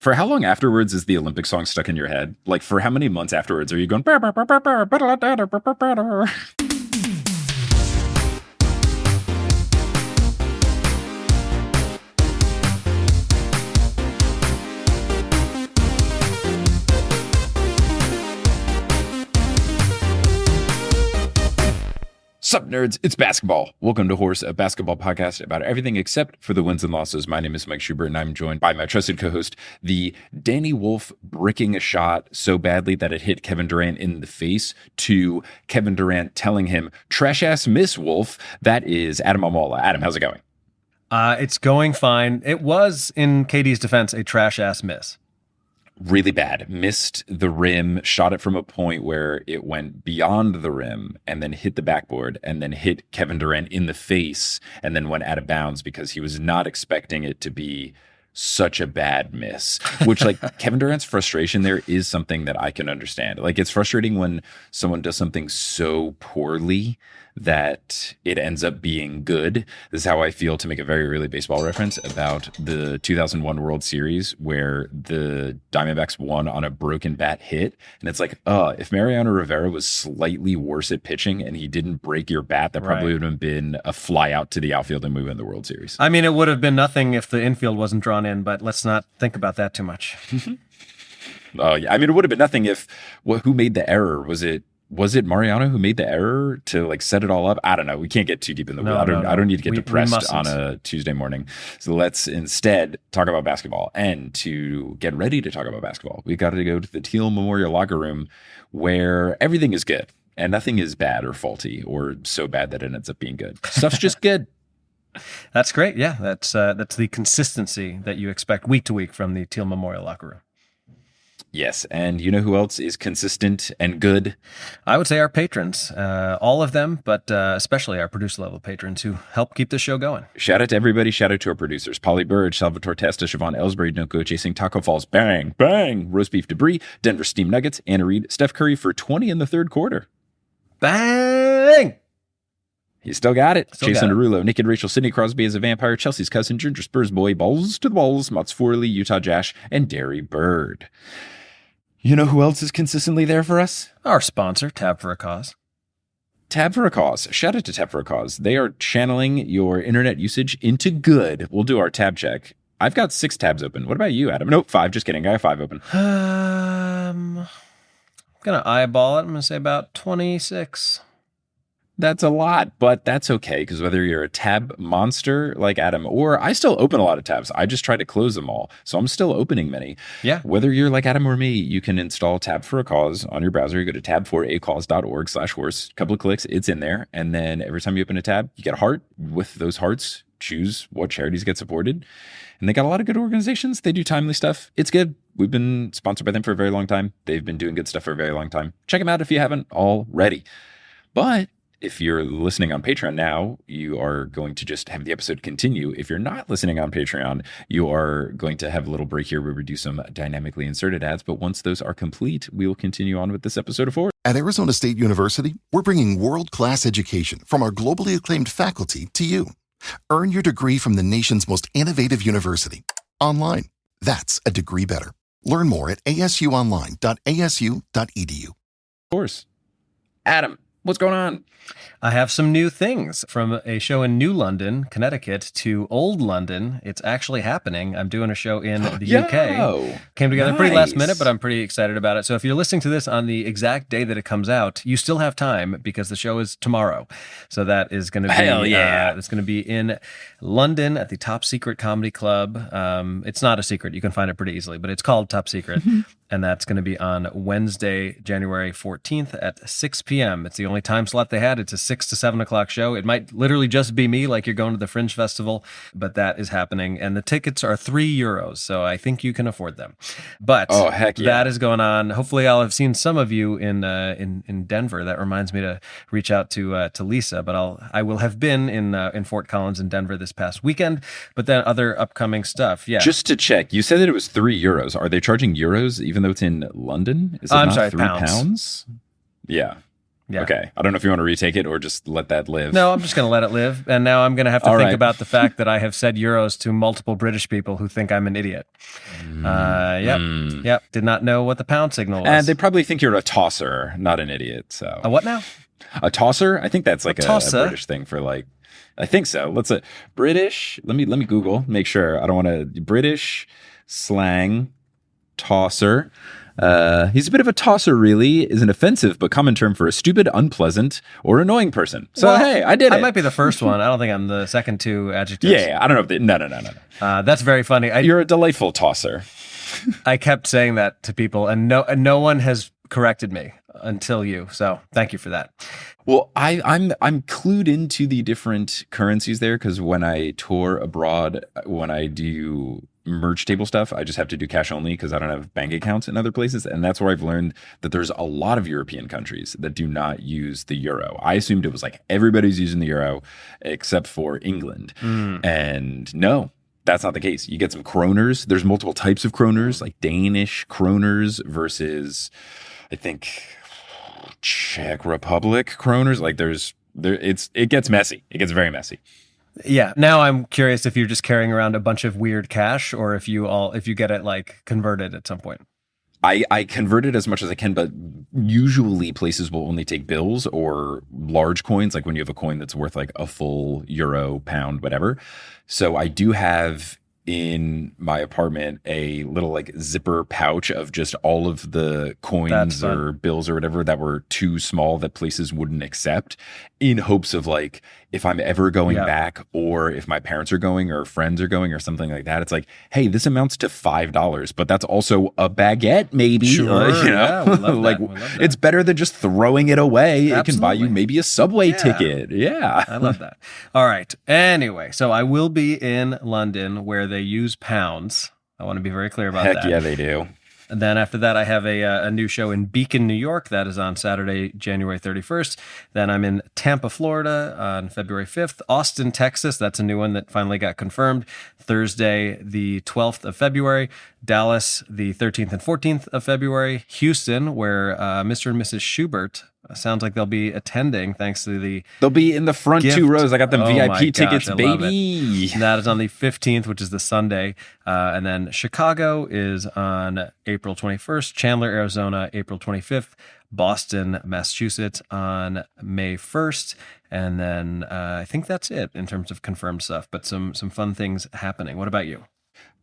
For how long afterwards is the Olympic song stuck in your head? Like, for how many months afterwards are you going? Sup, nerds? It's basketball. Welcome to Horse, a basketball podcast about everything except for the wins and losses. My name is Mike Schubert, and I'm joined by my trusted co-host, the Danny Wolf bricking a shot so badly that it hit Kevin Durant in the face, to Kevin Durant telling him, trash-ass miss, Wolf. That is Adam Amola. Adam, how's it going? It's going fine. It was, in KD's defense, a trash-ass miss. Really bad. Missed the rim, shot it from a point where it went beyond the rim and then hit the backboard and then hit Kevin Durant in the face and then went out of bounds because he was not expecting it to be such a bad miss, which, like, Kevin Durant's frustration there is something that I can understand. Like, it's frustrating when someone does something so poorly that it ends up being good. This is how I feel, to make a very really baseball reference, about the 2001 World Series where the Diamondbacks won on a broken bat hit. And it's like, if Mariano Rivera was slightly worse at pitching and he didn't break your bat, that probably would have been a fly out to the outfield and we win the World Series. I mean, it would have been nothing if the infield wasn't drawn in, but let's not think about that too much. Oh, yeah. I mean, it would have been nothing if, who made the error? Was it Mariano who made the error to, like, set it all up? I don't know. We can't get too deep in the wheel. I don't need to get depressed on a Tuesday morning. So let's instead talk about basketball. And to get ready to talk about basketball, we got to go to the Teal Memorial locker room, where everything is good and nothing is bad or faulty or so bad that it ends up being good. Stuff's just good. That's great. Yeah, that's the consistency that you expect week to week from the Teal Memorial locker room. Yes, and you know who else is consistent and good? I would say our patrons, all of them, but especially our producer-level patrons who help keep the show going. Shout out to everybody. Shout out to our producers, Polly Burge, Salvatore Testa, Siobhan Ellsbury, Noko Chasing, Taco Falls, Bang, Bang, Roast Beef Debris, Denver Steam Nuggets, Anna Reed, Steph Curry for 20 in the third quarter. Bang! He still got it. Jason Derulo, Naked Rachel, Sidney Crosby as a vampire, Chelsea's cousin, Ginger Spurs boy, Balls to the Balls, Mats Forley, Utah Jash, and Derry Bird. You know who else is consistently there for us? Our sponsor, Tab for a Cause. Tab for a Cause. Shout out to Tab for a Cause. They are channeling your internet usage into good. We'll do our tab check. I've got 6 tabs open. What about you, Adam? Nope, 5. Just kidding. I have 5 open. I'm going to eyeball it. I'm going to say about 26. That's a lot, but that's okay, because whether you're a tab monster like Adam, or I still open a lot of tabs. I just try to close them all. So I'm still opening many. Yeah. Whether you're like Adam or me, you can install Tab for a Cause on your browser. You go to tab4acause.org/horse. Couple of clicks, it's in there. And then every time you open a tab, you get a heart. With those hearts, choose what charities get supported. And they got a lot of good organizations. They do timely stuff. It's good. We've been sponsored by them for a very long time. They've been doing good stuff for a very long time. Check them out if you haven't already. But if you're listening on Patreon now, you are going to just have the episode continue. If you're not listening on Patreon, you are going to have a little break here where we do some dynamically inserted ads. But once those are complete, we will continue on with this episode of Forward. At Arizona State University, we're bringing world-class education from our globally acclaimed faculty to you. Earn your degree from the nation's most innovative university. Online. That's a degree better. Learn more at asuonline.asu.edu. Of course. Adam, what's going on? I have some new things. From a show in New London, Connecticut, to Old London. It's actually happening. I'm doing a show in the UK. Came together pretty last minute, but I'm pretty excited about it. So if you're listening to this on the exact day that it comes out, you still have time, because the show is tomorrow. So that is going to be, it's going to be in London at the Top Secret Comedy Club. It's not a secret. You can find it pretty easily, but it's called Top Secret. And that's going to be on Wednesday, January 14th at 6 p.m. It's the only time slot they had. It's a 6 to 7 o'clock show. It might literally just be me, like you're going to the Fringe Festival, but that is happening. And the tickets are €3, so I think you can afford them. But that is going on. Hopefully I'll have seen some of you in Denver. That reminds me to reach out to Lisa, but I will have been in Fort Collins in Denver this past weekend, but then other upcoming stuff. Yeah. Just to check, you said that it was €3. Are they charging euros even though it's in London? Is it not sorry, £3? Yeah. Yeah. Okay. I don't know if you want to retake it or just let that live. No, I'm just going to let it live. And now I'm going to have to think about the fact that I have said euros to multiple British people who think I'm an idiot. Yep. Did not know what the pound signal was. And they probably think you're a tosser, not an idiot. So A what now? A tosser? I think that's like a British thing for like, I think so. Let's British. Let me Google, make sure. I don't want to British slang tosser. He's a bit of a tosser, really, is an offensive but common term for a stupid, unpleasant, or annoying person. So, hey, I did it. I might be the first one. I don't think I'm the second two adjectives. Yeah, I don't know if no. That's very funny. You're a delightful tosser. I kept saying that to people, and no one has corrected me until you. So thank you for that. Well, I'm clued into the different currencies there because when I tour abroad, when I do merch table stuff, I just have to do cash only because I don't have bank accounts in other places. And that's where I've learned that there's a lot of European countries that do not use the euro. I assumed it was like everybody's using the euro except for England. And no, that's not the case. You get some Croners. There's multiple types of Croners, like Danish Croners versus, I think, Czech Republic Croners. Like it gets messy. It gets very messy. Yeah. Now I'm curious if you're just carrying around a bunch of weird cash or if you get it like converted at some point. I convert it as much as I can, but usually places will only take bills or large coins, like when you have a coin that's worth like a full euro, pound, whatever. So I do have in my apartment a little like zipper pouch of just all of the coins or bills or whatever that were too small that places wouldn't accept, in hopes of like if I'm ever going back or if my parents are going or friends are going or something like that, it's like, hey, this amounts to $5, but that's also a baguette maybe. Sure, you know, we love like that. it's better than just throwing it away. Absolutely. It can buy you maybe a subway ticket. Yeah. I love that. All right. Anyway, so I will be in London where they use pounds. I want to be very clear about that. Heck yeah, they do. And then after that, I have a new show in Beacon, New York. That is on Saturday, January 31st. Then I'm in Tampa, Florida on February 5th. Austin, Texas. That's a new one that finally got confirmed. Thursday, the 12th of February. Dallas, the 13th and 14th of February. Houston, where Mr. and Mrs. Schubert sounds like they'll be attending thanks to they'll be in the front gift. 2 rows. I got them VIP tickets, I baby. And that is on the 15th, which is the Sunday. And then Chicago is on April 21st. Chandler, Arizona, April 25th. Boston, Massachusetts on May 1st. And then I think that's it in terms of confirmed stuff, but some fun things happening. What about you?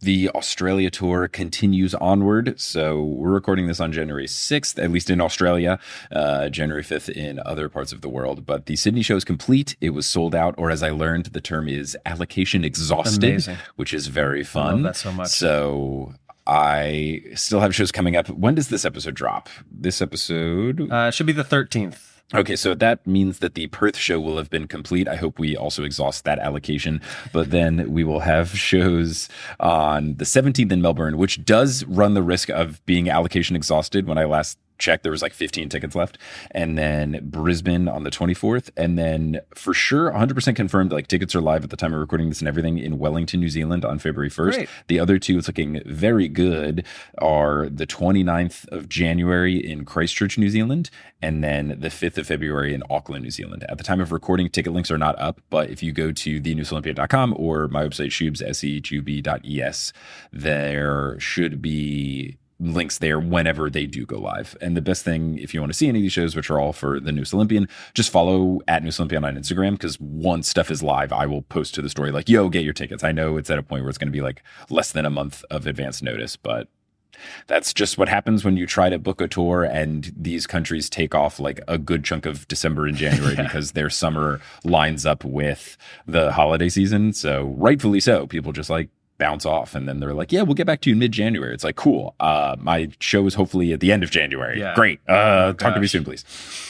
The Australia tour continues onward. So we're recording this on January 6th, at least in Australia, January 5th in other parts of the world. But the Sydney show is complete. It was sold out, or as I learned, the term is allocation exhausted, Amazing. Which is very fun. I love that so much. So I still have shows coming up. When does this episode drop? This episode? Should be the 13th. Okay, so that means that the Perth show will have been complete. I hope we also exhaust that allocation. But then we will have shows on the 17th in Melbourne, which does run the risk of being allocation exhausted. When I last checked, there was like 15 tickets left. And then Brisbane on the 24th. And then for sure, 100% confirmed, like tickets are live at the time of recording this and everything in Wellington, New Zealand on February 1st. Great. The other two, it's looking very good, are the 29th of January in Christchurch, New Zealand, and then the 5th of February in Auckland, New Zealand. At the time of recording, ticket links are not up, but if you go to thenewsolympiad.com or my website, shubes, SEHUB.es, there should be links there whenever they do go live. And the best thing, if you want to see any of these shows, which are all for the Newest Olympian, just follow at Newest Olympian on Instagram, because once stuff is live, I will post to the story like, yo, get your tickets. I know it's at a point where it's going to be like less than a month of advance notice, but that's just what happens when you try to book a tour and these countries take off like a good chunk of December and January because their summer lines up with the holiday season. So rightfully so, people just like bounce off and then they're like, yeah, we'll get back to you in mid-January. It's like, cool. My show is hopefully at the end of January. Yeah. Great. Talk to me soon, please.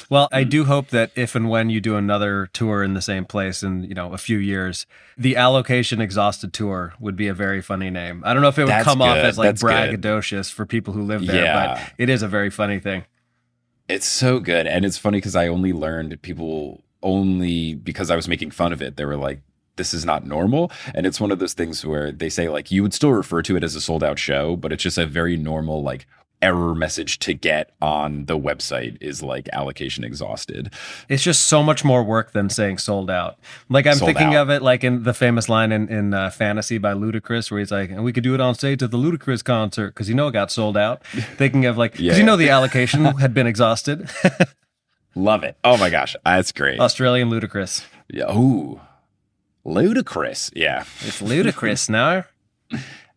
Well, I do hope that if and when you do another tour in the same place in, a few years, the Allocation Exhausted Tour would be a very funny name. I don't know if it would come off as like braggadocious for people who live there, but it is a very funny thing. It's so good. And it's funny because I only learned people only because I was making fun of it. They were like, this is not normal. And it's one of those things where they say like you would still refer to it as a sold out show, but it's just a very normal, like error message to get on the website is like allocation exhausted. It's just so much more work than saying sold out. Like I'm thinking of it like in the famous line in Fantasy by Ludacris, where he's like, and we could do it on stage at the Ludacris concert because it got sold out. Thinking of like, because the allocation had been exhausted. Love it. Oh my gosh, that's great. Australian Ludacris. Yeah. Ooh, ludicrous. Yeah. It's ludicrous now.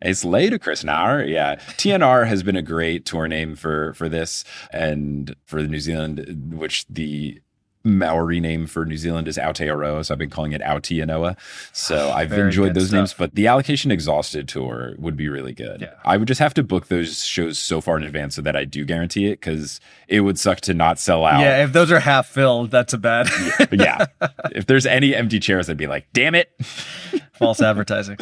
It's ludicrous now. Yeah. TNR has been a great tour name for this, and for New Zealand, which the Maori name for New Zealand is Aotearoa, so I've been calling it Aotearoa. So I've enjoyed those names, but the Allocation Exhausted tour would be really good. Yeah. I would just have to book those shows so far in advance so that I do guarantee it, because it would suck to not sell out. Yeah, if those are half filled, that's a bad. Yeah. If there's any empty chairs, I'd be like, damn it. False advertising.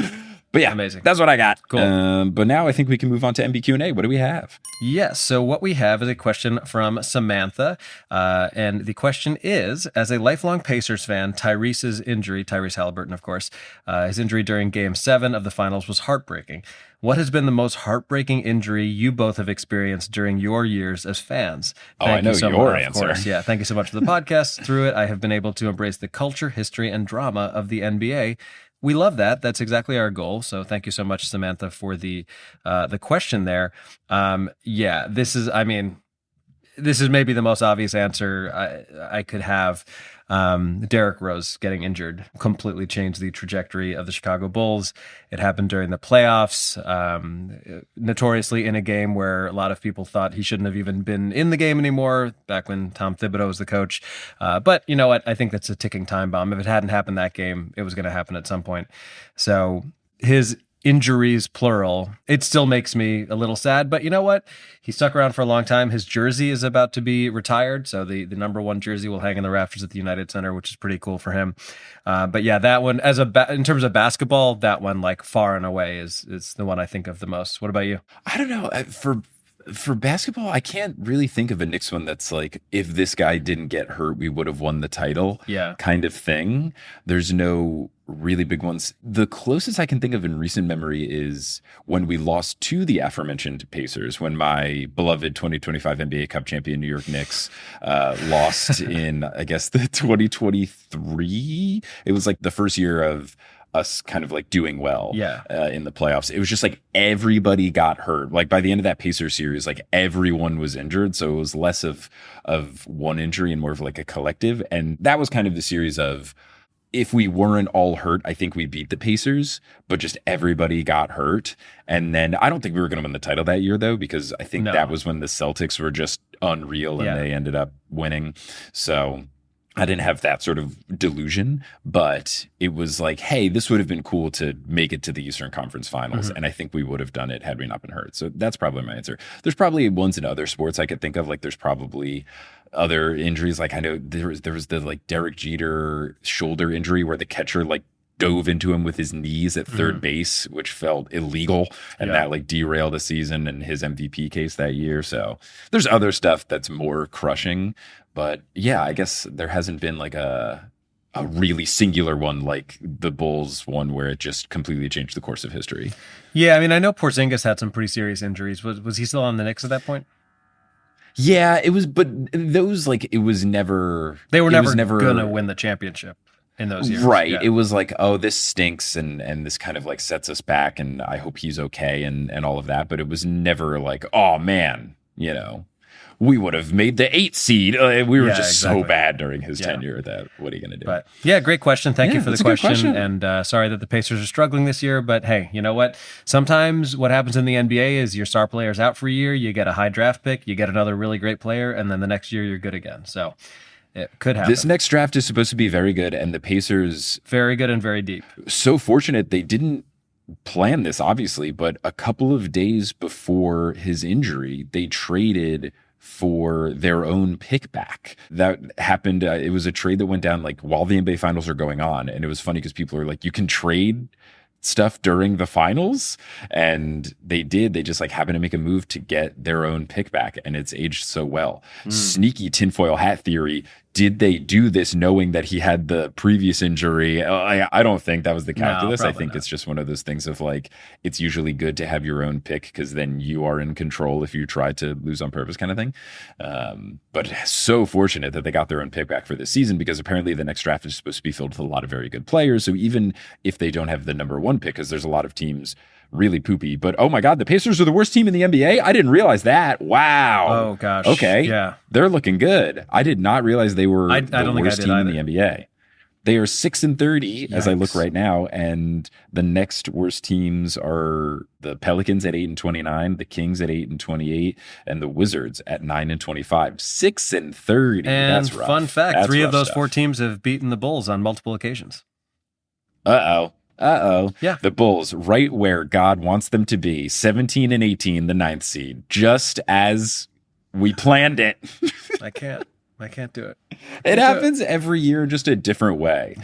But yeah, amazing. That's what I got. Cool. But now I think we can move on to MBQ&A. What do we have? Yes. So what we have is a question from Samantha. And the question is, as a lifelong Pacers fan, Tyrese Halliburton, of course, his injury during Game 7 of the finals was heartbreaking. What has been the most heartbreaking injury you both have experienced during your years as fans? I know your answer. Of course. Yeah. Thank you so much for the podcast. Through it, I have been able to embrace the culture, history, and drama of the NBA. We love that. That's exactly our goal. So thank you so much, Samantha, for the question there. This is maybe the most obvious answer I could have. Derrick Rose getting injured completely changed the trajectory of the Chicago Bulls. It happened during the playoffs, notoriously in a game where a lot of people thought he shouldn't have even been in the game anymore, back when Tom Thibodeau was the coach. But you know what? I think that's a ticking time bomb. If it hadn't happened that game, it was going to happen at some point. So his injuries, plural, it still makes me a little sad, but you know what? He stuck around for a long time. His jersey is about to be retired, so the number 1 jersey will hang in the rafters at the United Center, which is pretty cool for him. But yeah, that one, in terms of basketball, that one, like, far and away is the one I think of the most. What about you? I don't know. For basketball, I can't really think of a Knicks one that's like, if this guy didn't get hurt, we would have won the title. Yeah, kind of thing. There's no really big ones. The closest I can think of in recent memory is when we lost to the aforementioned Pacers, when my beloved 2025 NBA Cup champion New York Knicks lost in, I guess, the 2023. It was like the first year of us kind of like doing well in the playoffs. It was just like everybody got hurt. Like by the end of that Pacers series, like everyone was injured. So it was less of one injury and more of like a collective. And that was kind of the series of, if we weren't all hurt, I think we beat the Pacers, but just everybody got hurt. And then I don't think we were going to win the title that year, though, because I think that was when the Celtics were just unreal and they ended up winning. So I didn't have that sort of delusion, but it was like, hey, this would have been cool to make it to the Eastern Conference Finals. And I think we would have done it had we not been hurt. So that's probably my answer. There's probably ones in other sports I could think of. Like there's probably other injuries. Like I know there was the like Derek Jeter shoulder injury where the catcher like dove into him with his knees at third base, which felt illegal. And that like derailed the season and his MVP case that year. So there's other stuff that's more crushing. But yeah, I guess there hasn't been like a really singular one like the Bulls one where it just completely changed the course of history. Yeah, I mean, I know Porzingis had some pretty serious injuries. Was he still on the Knicks at that point? Yeah, it was, but those like it was never. They were never gonna win the championship in those years, right? Yeah. It was like, oh, this stinks, and this kind of like sets us back, and I hope he's okay, and all of that. But it was never like, oh man, we would have made the 8th seed. We were just so bad during his tenure that what are you going to do? But yeah, great question. Thank you for the question. And sorry that the Pacers are struggling this year, but hey, you know what? Sometimes what happens in the NBA is your star player's out for a year, you get a high draft pick, you get another really great player, and then the next year you're good again. So it could happen. This next draft is supposed to be very good, and the Pacers... very good and very deep. So fortunate they didn't plan this, obviously, but a couple of days before his injury, they traded for their own pick back. That happened. It was a trade that went down like while the NBA finals are going on. And it was funny because people are like, you can trade stuff during the finals. And they did. They just like happened to make a move to get their own pick back. And it's aged so well. Sneaky tinfoil hat theory. did they do this knowing that he had the previous injury? I don't think that was the calculus. I think it's just one of those things of like, it's usually good to have your own pick because then you are in control if you try to lose on purpose kind of thing. But so fortunate that they got their own pick back for this season, because apparently the next draft is supposed to be filled with a lot of very good players. So even if they don't have the number one pick, because there's a lot of teams really poopy, but oh my God, the Pacers are the worst team in the NBA. I didn't realize that. Wow. Oh gosh. Okay. Yeah. They're looking good. I did not realize they were the worst team either. in the NBA. They are 6-30 as I look right now, and the next worst teams are the Pelicans at 8-29, the Kings at 8-28, and the Wizards at 9-25. 6-30. And that's rough. Fun fact: that's 3 of those stuff. 4 teams have beaten the Bulls on multiple occasions. Yeah. The Bulls, right where God wants them to be, 17-18, the 9th seed, just as we planned it. I can't do it. It happens every year, just a different way.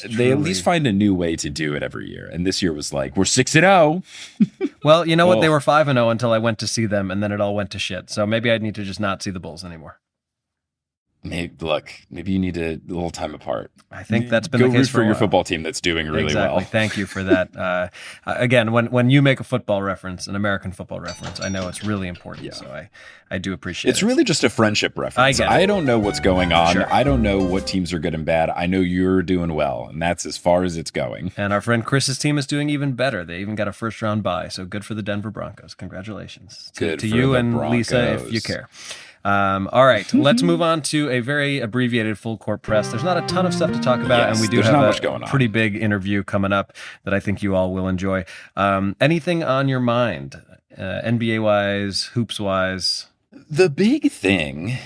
They at least find a new way to do it every year. And this year was like, we're 6-0. Well, you know what? They were 5-0 until I went to see them, and then it all went to shit. So maybe I need to just not see the Bulls anymore. Maybe you need a little time apart. I think that's been the case root for your football team that's doing really well. Thank you for that. Again, when you make a football reference, an American football reference, I know it's really important. Yeah. So I do appreciate it. It's really just a friendship reference. I don't know what's going on. Sure. I don't know what teams are good and bad. I know you're doing well, and that's as far as it's going. And our friend Chris's team is doing even better. They even got a first-round bye, so good for the Denver Broncos. Congratulations to you and Broncos. Lisa, if you care. All right, let's move on to a very abbreviated full court press. There's not a ton of stuff to talk about, and we do have a pretty big interview coming up that I think you all will enjoy. Anything on your mind, NBA-wise, hoops-wise? The big thing,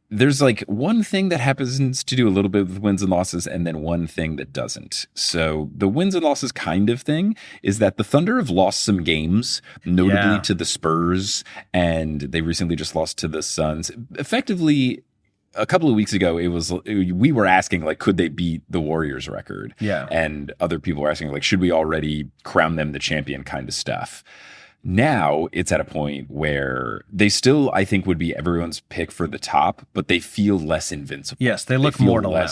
there's like one thing that happens to do a little bit with wins and losses, and then one thing that doesn't. So the wins and losses kind of thing is that the Thunder have lost some games, notably to the Spurs, and they recently just lost to the Suns. Effectively, a couple of weeks ago, we were asking, like, could they beat the Warriors record? Yeah. And other people were asking, like, should we already crown them the champion kind of stuff? Now it's at a point where they still, I think, would be everyone's pick for the top, but they feel less invincible. Yes, they look mortal now.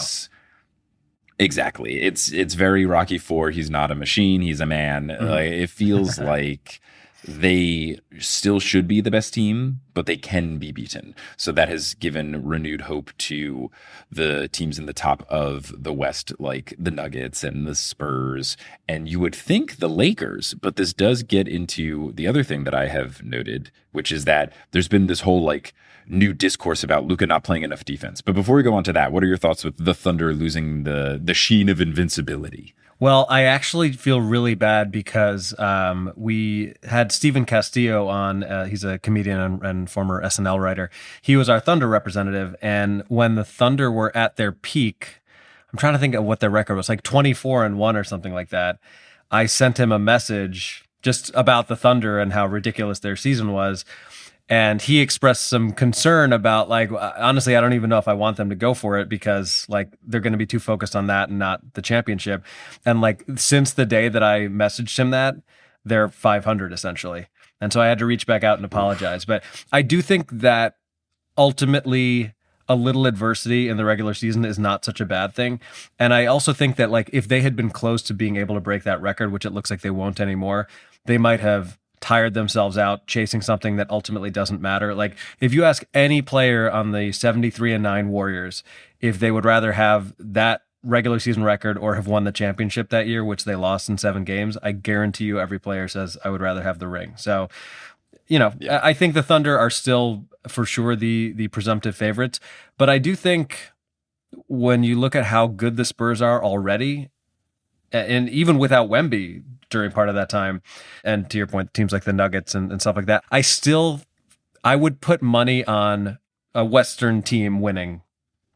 Exactly. It's very Rocky IV. He's not a machine. He's a man. It feels like they still should be the best team, but they can be beaten. So that has given renewed hope to the teams in the top of the West, like the Nuggets and the Spurs. And you would think the Lakers, but this does get into the other thing that I have noted, which is that there's been this whole like new discourse about Luka not playing enough defense. But before we go on to that, what are your thoughts with the Thunder losing the sheen of invincibility? Well, I actually feel really bad because we had Steven Castillo on. He's a comedian and former SNL writer. He was our Thunder representative. And when the Thunder were at their peak, I'm trying to think of what their record was, like 24-1 or something like that. I sent him a message just about the Thunder and how ridiculous their season was. And he expressed some concern about, like, honestly, I don't even know if I want them to go for it because, like, they're going to be too focused on that and not the championship. And, like, since the day that I messaged him that, they're 500 essentially. And so I had to reach back out and apologize. But I do think that ultimately a little adversity in the regular season is not such a bad thing. And I also think that, like, if they had been close to being able to break that record, which it looks like they won't anymore, they might have tired themselves out chasing something that ultimately doesn't matter. Like, if you ask any player on the 73-9 Warriors if they would rather have that regular season record or have won the championship that year, which they lost in 7 games, I guarantee you every player says, I would rather have the ring. So, you know, I think the Thunder are still for sure the presumptive favorites. But I do think when you look at how good the Spurs are already, and even without Wemby during part of that time, and to your point, teams like the Nuggets and stuff like that, I would put money on a Western team winning.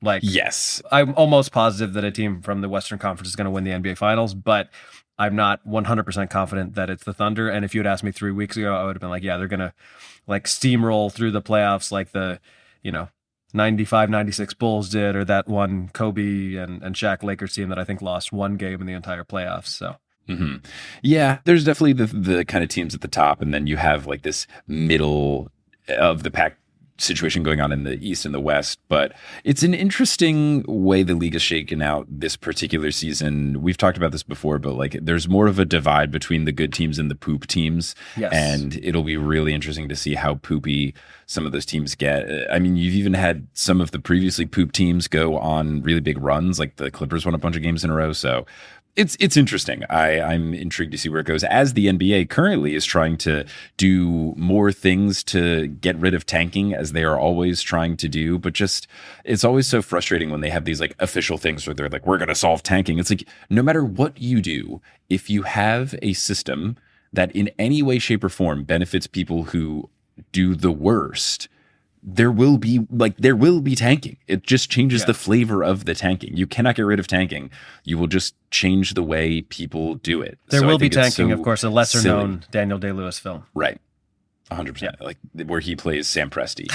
Like, yes, I'm almost positive that a team from the Western Conference is going to win the NBA Finals, but I'm not 100% confident that it's the Thunder. And if you had asked me 3 weeks ago, I would have been like, yeah, they're going to like steamroll through the playoffs like the, 95, 96 Bulls did, or that one Kobe and Shaq Lakers team that I think lost 1 game in the entire playoffs. So. Mm-hmm. Yeah, there's definitely the kind of teams at the top, and then you have like this middle of the pack situation going on in the East and the West, but it's an interesting way the league is shaken out this particular season. We've talked about this before, but like there's more of a divide between the good teams and the poop teams. Yes. And it'll be really interesting to see how poopy some of those teams get. I mean, you've even had some of the previously poop teams go on really big runs, like the Clippers won a bunch of games in a row. So it's interesting. I'm intrigued to see where it goes, as the NBA currently is trying to do more things to get rid of tanking, as they are always trying to do. But just, it's always so frustrating when they have these like official things where they're like, we're going to solve tanking. It's like, no matter what you do, if you have a system that in any way, shape, or form benefits people who do the worst, there will be tanking. It just changes the flavor of the tanking. You cannot get rid of tanking. You will just change the way people do it. There will be tanking, of course, a lesser known Daniel Day-Lewis film. Right. 100%. Like where he plays Sam Presti.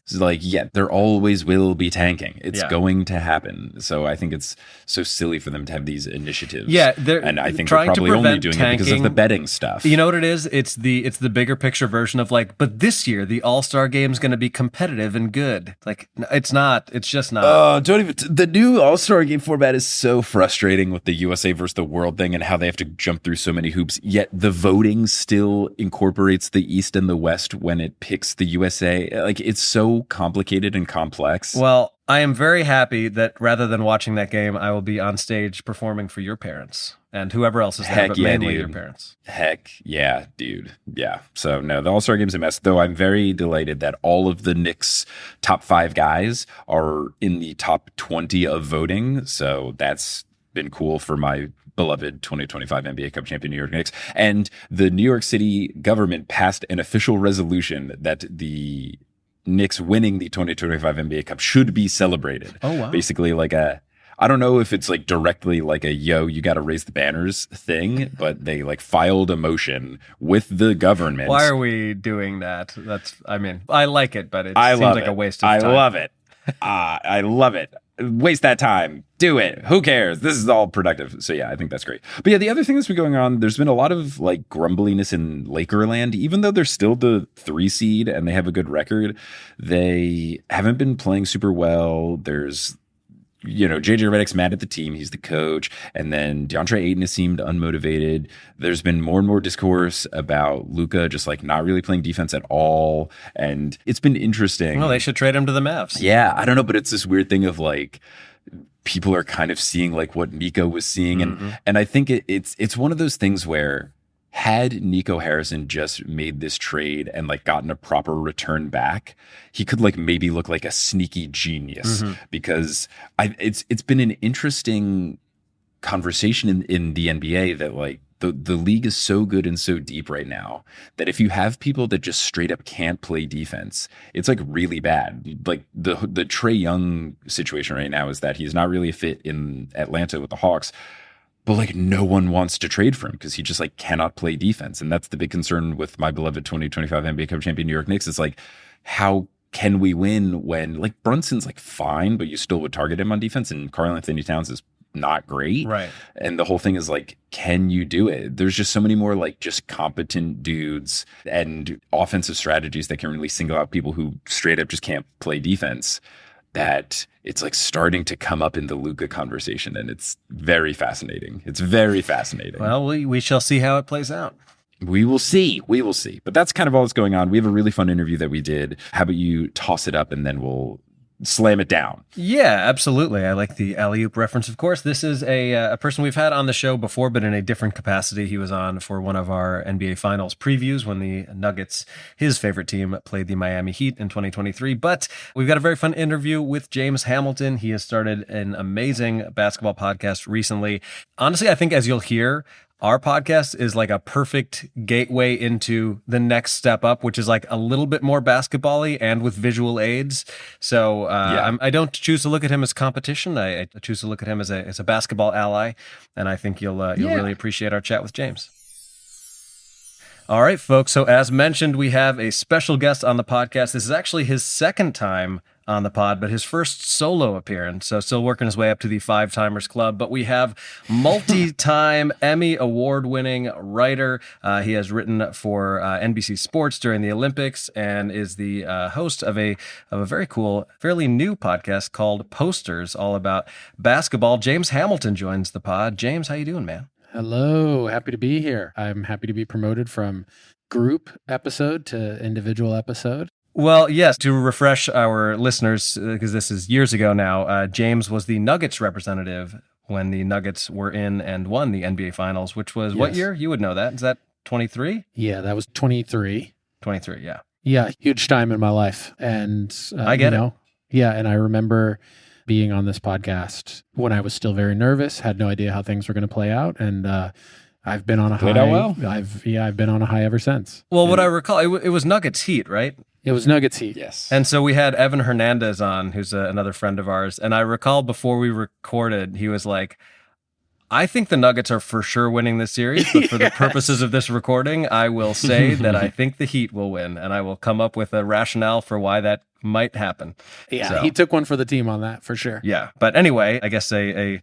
It's like, yeah, there always will be tanking. It's going to happen. So I think it's so silly for them to have these initiatives. Yeah, and I think they're probably only doing it because of the betting stuff. You know what it is? It's the bigger picture version of like, but this year the All-Star game is going to be competitive and good. Like, it's not. It's just not. Oh, don't even. The new All-Star game format is so frustrating with the USA versus the world thing and how they have to jump through so many hoops. Yet the voting still incorporates the East and the West when it picks the USA. Like, it's so complicated and complex. Well, I am very happy that rather than watching that game, I will be on stage performing for your parents and whoever else is there, but mainly your parents. Heck yeah, dude. Yeah. So no, the All-Star game's a mess, though I'm very delighted that all of the Knicks' top 5 guys are in the top 20 of voting. So that's been cool for my beloved 2025 NBA Cup champion New York Knicks. And the New York City government passed an official resolution that the Knicks winning the 2025 NBA Cup should be celebrated. Oh, wow. Basically like I don't know if it's like directly like a, yo, you got to raise the banners thing, but they like filed a motion with the government. Why are we doing that? I like it, but it seems like a waste of time. I love it. I love it. Waste that time. Do it. Who cares? This is all productive. So yeah, I think that's great. But yeah, the other thing that's been going on, there's been a lot of like grumbliness in Lakerland. Even though they're still the 3 seed and they have a good record, they haven't been playing super well. There's, JJ Redick's mad at the team. He's the coach. And then DeAndre Ayton has seemed unmotivated. There's been more and more discourse about Luka just like not really playing defense at all. And it's been interesting. Well, they should trade him to the Mavs. Yeah, I don't know, but it's this weird thing of like, people are kind of seeing like what Nico was seeing. And I think it's one of those things where had Nico Harrison just made this trade and like gotten a proper return back, he could like maybe look like a sneaky genius because it's been an interesting conversation in the NBA that like the league is so good and so deep right now that if you have people that just straight up can't play defense, it's like really bad. Like the Trae Young situation right now is that he's not really a fit in Atlanta with the Hawks. But like no one wants to trade for him because he just like cannot play defense. And that's the big concern with my beloved 2025 NBA Cup champion New York Knicks. It's like, how can we win when like Brunson's like fine, but you still would target him on defense, and Karl-Anthony Towns is not great. Right. And the whole thing is like, can you do it? There's just so many more like just competent dudes and offensive strategies that can really single out people who straight up just can't play defense, that it's like starting to come up in the Luka conversation, and it's very fascinating. It's very fascinating. Well, we shall see how it plays out. We will see. We will see. But that's kind of all that's going on. We have a really fun interview that we did. How about you toss it up and then we'll slam it down? Yeah, absolutely. I like the alley-oop reference, of course. This is a person we've had on the show before, but in a different capacity. He was on for one of our NBA Finals previews when the Nuggets, his favorite team, played the Miami Heat in 2023. But we've got a very fun interview with James Hamilton. He has started an amazing basketball podcast recently. Honestly, I think as you'll hear, our podcast is like a perfect gateway into the next step up, which is like a little bit more basketball-y and with visual aids. So I don't choose to look at him as competition. I choose to look at him as a basketball ally. And I think you'll really appreciate our chat with James. All right, folks. So as mentioned, we have a special guest on the podcast. This is actually his second time on the pod, but his first solo appearance. So still working his way up to the Five Timers Club. But we have multi-time Emmy award-winning writer. He has written for NBC Sports during the Olympics and is the host of a very cool, fairly new podcast called Posters, all about basketball. James Hamilton joins the pod. James, how you doing, man? Hello, happy to be here. I'm happy to be promoted from group episode to individual episode. Well, yes, to refresh our listeners, because this is years ago now, James was the Nuggets representative when the Nuggets were in and won the NBA Finals, which was what year? You would know that. Is that 23? Yeah, that was 23. 23, yeah. Yeah, huge time in my life. And I get it. Yeah, and I remember being on this podcast when I was still very nervous, had no idea how things were going to play out, and I've been on a high. Well. I've been on a high ever since. Well, what I recall, it was Nuggets Heat, right? It was Nuggets Heat. Yes. And so we had Evan Hernandez on, who's another friend of ours. And I recall before we recorded, he was like, I think the Nuggets are for sure winning this series, but for the purposes of this recording, I will say that I think the Heat will win, and I will come up with a rationale for why that might happen. Yeah, so, he took one for the team on that for sure. Yeah, but anyway, I guess a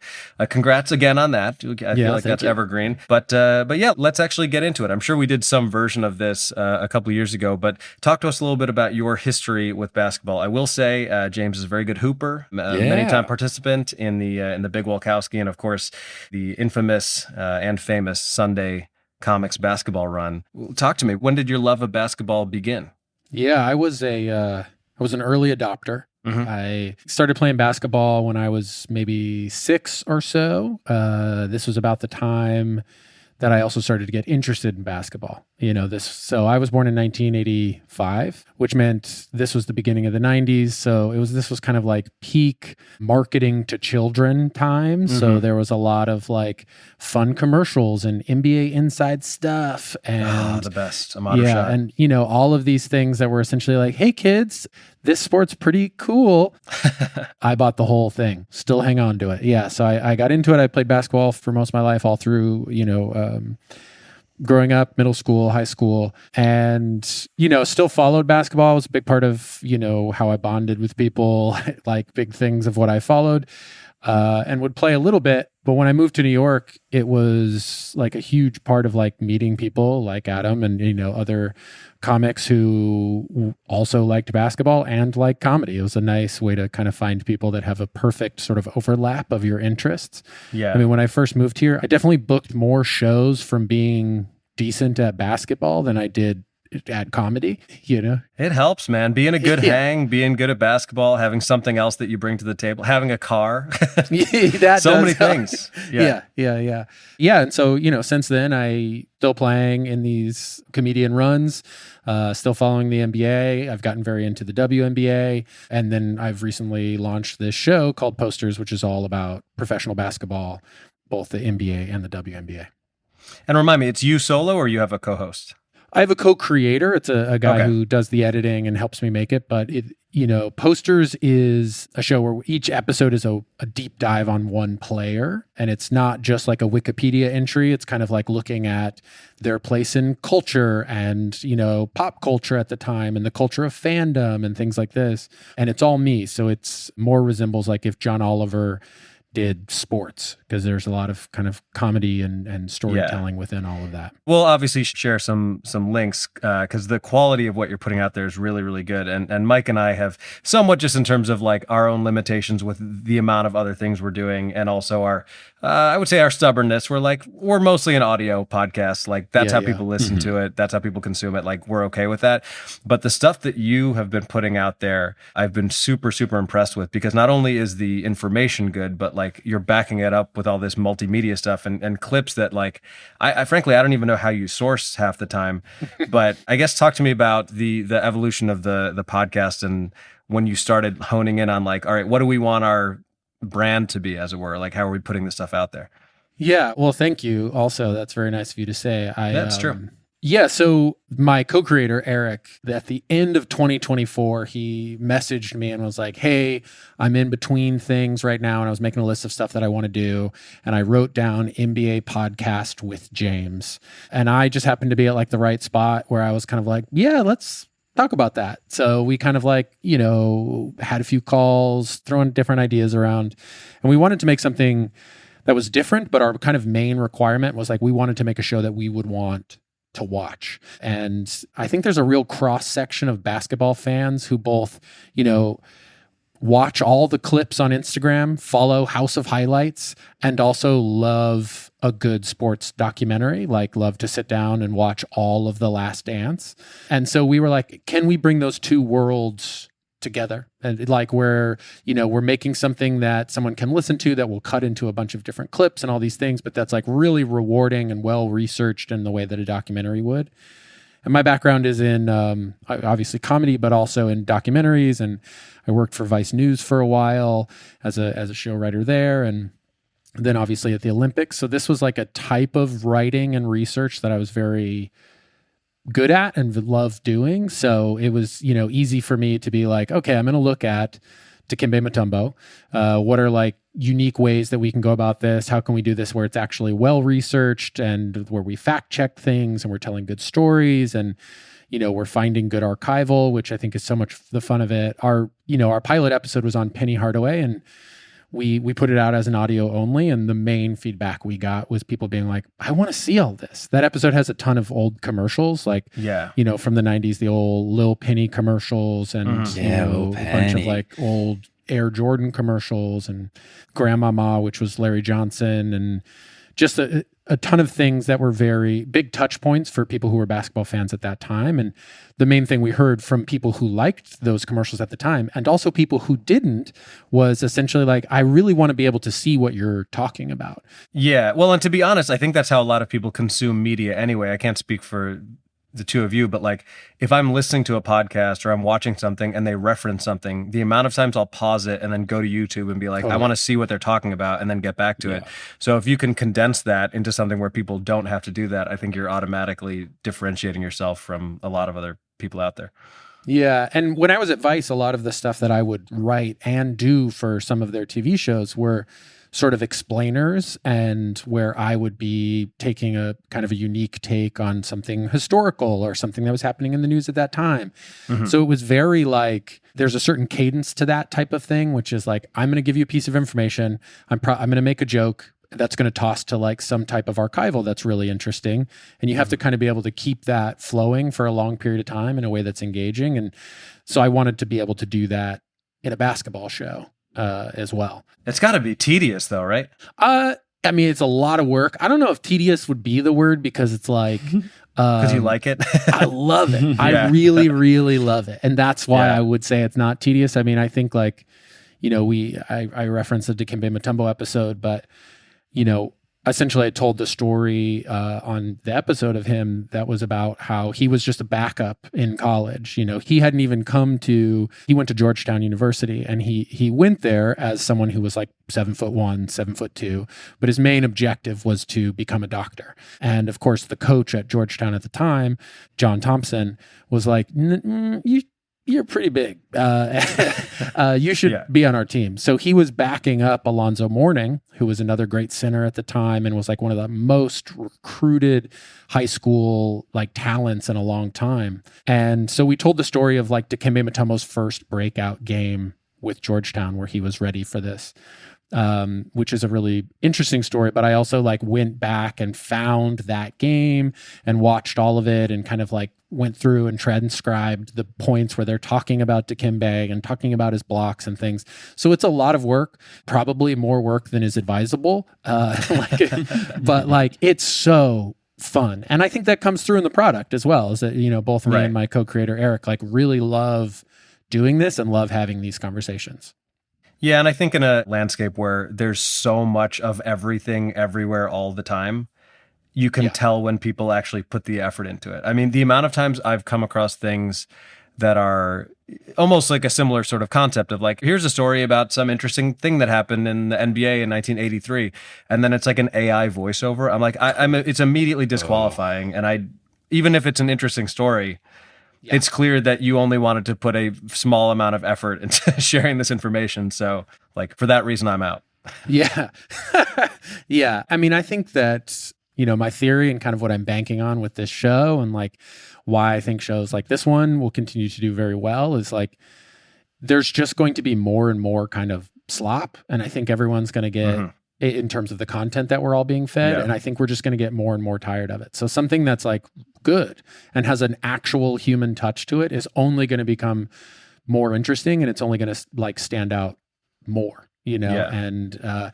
congrats again on that. I feel like that's evergreen. But yeah, let's actually get into it. I'm sure we did some version of this a couple of years ago, but talk to us a little bit about your history with basketball. I will say James is a very good hooper, many-time participant in the Big Wolkowski, and of course the infamous and famous Sunday Comics basketball run. Talk to me. When did your love of basketball begin? Yeah, I was an early adopter. Mm-hmm. I started playing basketball when I was maybe 6 or so. This was about the time that I also started to get interested in basketball. So I was born in 1985, which meant this was the beginning of the 90s. So this was kind of like peak marketing to children time. Mm-hmm. So there was a lot of like fun commercials and NBA inside stuff and the best. I'm out of shot. And all of these things that were essentially like, hey kids, this sport's pretty cool. I bought the whole thing. Still hang on to it. Yeah. So I got into it. I played basketball for most of my life, all through, growing up, middle school, high school, and, still followed basketball. It was a big part of, how I bonded with people, like big things of what I followed, and would play a little bit. But when I moved to New York, it was like a huge part of like meeting people like Adam and, other comics who also liked basketball and liked comedy. It was a nice way to kind of find people that have a perfect sort of overlap of your interests. Yeah. I mean, when I first moved here, I definitely booked more shows from being decent at basketball than I did at comedy. It helps, man. Being a good hang, being good at basketball, having something else that you bring to the table, having a car. So many things. Yeah. And so, since then I still playing in these comedian runs, still following the NBA. I've gotten very into the WNBA. And then I've recently launched this show called Posters, which is all about professional basketball, both the NBA and the WNBA. And remind me, it's you solo or you have a co-host? I have a co-creator. It's a guy who does the editing and helps me make it. But Posters is a show where each episode is a deep dive on one player. And it's not just like a Wikipedia entry. It's kind of like looking at their place in culture and, pop culture at the time and the culture of fandom and things like this. And it's all me. So it's more resembles like if John Oliver did sports, because there's a lot of kind of comedy and storytelling within all of that. We'll obviously share some links because the quality of what you're putting out there is really, really good. And Mike and I have somewhat, just in terms of like our own limitations with the amount of other things we're doing, and also our I would say our stubbornness. We're mostly an audio podcast. Like that's how people listen to it. That's how people consume it. Like we're okay with that. But the stuff that you have been putting out there, I've been super, super impressed with, because not only is the information good, but like you're backing it up with all this multimedia stuff and clips that like, I frankly, I don't even know how you source half the time, but I guess talk to me about the evolution of the podcast and when you started honing in on like, all right, what do we want our brand to be, as it were? Like, how are we putting this stuff out there? Yeah. Well, thank you. Also, that's very nice of you to say. That's true. Yeah. So my co-creator, Eric, at the end of 2024, he messaged me and was like, hey, I'm in between things right now. And I was making a list of stuff that I want to do. And I wrote down NBA podcast with James. And I just happened to be at like the right spot where I was kind of like, yeah, let's talk about that. So we kind of like, had a few calls, throwing different ideas around, and we wanted to make something that was different, but our kind of main requirement was like, we wanted to make a show that we would want to watch. And I think there's a real cross section of basketball fans who both, watch all the clips on Instagram, follow House of Highlights, and also love a good sports documentary, like love to sit down and watch all of The Last Dance. And so we were like, can we bring those two worlds together? And like we're making something that someone can listen to that will cut into a bunch of different clips and all these things, but that's like really rewarding and well researched in the way that a documentary would. And my background is in obviously comedy, but also in documentaries. And I worked for Vice News for a while as a show writer there, and then obviously at the Olympics. So this was like a type of writing and research that I was very good at and loved doing. So it was, easy for me to be like, okay, I'm going to look at Dikembe Mutombo. What are like unique ways that we can go about this? How can we do this where it's actually well researched and where we fact check things and we're telling good stories and we're finding good archival, which I think is so much the fun of it. Our pilot episode was on Penny Hardaway, and we put it out as an audio only, and the main feedback we got was people being like, I want to see all this. That episode has a ton of old commercials, like, from the 90s, the old Lil Penny commercials and, a bunch of like old Air Jordan commercials and Grandmama, which was Larry Johnson, and just a ton of things that were very big touch points for people who were basketball fans at that time. And the main thing we heard from people who liked those commercials at the time, and also people who didn't, was essentially like, I really want to be able to see what you're talking about. Yeah. Well, and to be honest, I think that's how a lot of people consume media anyway. I can't speak for the two of you, but like if I'm listening to a podcast or I'm watching something and they reference something, the amount of times I'll pause it and then go to YouTube and be like, I want to see what they're talking about and then get back to it. So if you can condense that into something where people don't have to do that, I think you're automatically differentiating yourself from a lot of other people out there. Yeah. And when I was at Vice, a lot of the stuff that I would write and do for some of their TV shows were sort of explainers, and where I would be taking a kind of a unique take on something historical or something that was happening in the news at that time. Mm-hmm. So it was very like, there's a certain cadence to that type of thing, which is like, I'm going to give you a piece of information. I'm going to make a joke that's going to toss to like some type of archival that's really interesting. And you have to kind of be able to keep that flowing for a long period of time in a way that's engaging. And so I wanted to be able to do that in a basketball show as well. It's got to be tedious though, right? I mean, it's a lot of work. I don't know if tedious would be the word, because it's like... Because you like it? I love it. I really, really love it. And that's why I would say it's not tedious. I mean, I think like, I referenced the Dikembe Mutombo episode, but, essentially I told the story on the episode of him that was about how he was just a backup in college. He hadn't even he went to Georgetown University, and he went there as someone who was like 7'1", 7'2", but his main objective was to become a doctor. And of course, the coach at Georgetown at the time, John Thompson, was like, you're pretty big. You should be on our team. So he was backing up Alonzo Mourning, who was another great center at the time and was like one of the most recruited high school like talents in a long time. And so we told the story of like Dikembe Mutombo's first breakout game with Georgetown, where he was ready for this, which is a really interesting story. But I also like went back and found that game and watched all of it and kind of like went through and transcribed the points where they're talking about Dikembe and talking about his blocks and things. So it's a lot of work, probably more work than is advisable. But like, it's so fun. And I think that comes through in the product as well, is that, both me and my co-creator, Eric, like really love doing this and love having these conversations. Yeah. And I think in a landscape where there's so much of everything everywhere all the time, you can tell when people actually put the effort into it. I mean, the amount of times I've come across things that are almost like a similar sort of concept of like, here's a story about some interesting thing that happened in the NBA in 1983. And then it's like an AI voiceover. I'm like, it's immediately disqualifying. And even if it's an interesting story, it's clear that you only wanted to put a small amount of effort into sharing this information. So like, for that reason, I'm out. Yeah. Yeah. I mean, I think that, my theory and kind of what I'm banking on with this show and like why I think shows like this one will continue to do very well is like, there's just going to be more and more kind of slop. And I think everyone's going to get in terms of the content that we're all being fed. Yeah. And I think we're just going to get more and more tired of it. So something that's like good and has an actual human touch to it is only going to become more interesting, and it's only going to like stand out more, and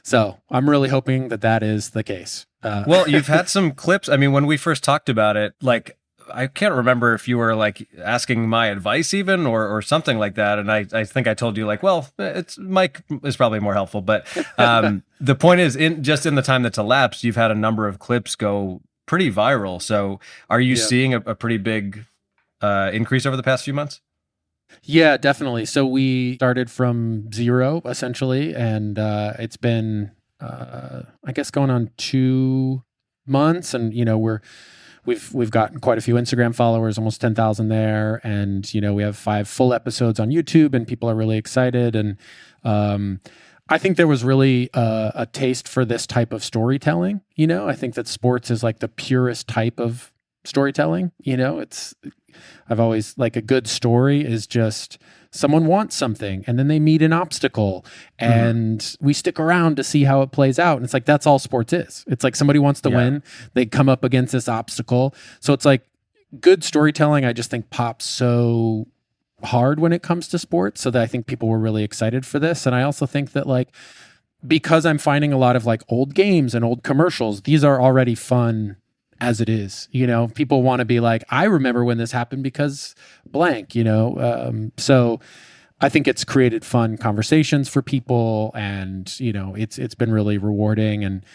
so I'm really hoping that is the case. Well, you've had some clips. I mean, when we first talked about it, like, I can't remember if you were like asking my advice even or something like that. And I think I told you like, well, Mike is probably more helpful. But the point is, in the time that's elapsed, you've had a number of clips go pretty viral. So are you seeing a pretty big increase over the past few months? Yeah, definitely. So we started from zero essentially, and it's been, I guess, going on 2 months, and we've gotten quite a few Instagram followers, almost 10,000 there, and we have 5 full episodes on YouTube, and people are really excited. And I think there was really a taste for this type of storytelling. I think that sports is like the purest type of storytelling. I've always like a good story is just someone wants something and then they meet an obstacle and we stick around to see how it plays out. And it's like, that's all sports is. It's like somebody wants to win. They come up against this obstacle. So it's like good storytelling, I just think pops so hard when it comes to sports, so that I think people were really excited for this. And I also think that like, because I'm finding a lot of like old games and old commercials, these are already fun as it is. People want to be like, I remember when this happened because blank, so I think it's created fun conversations for people, and it's been really rewarding. And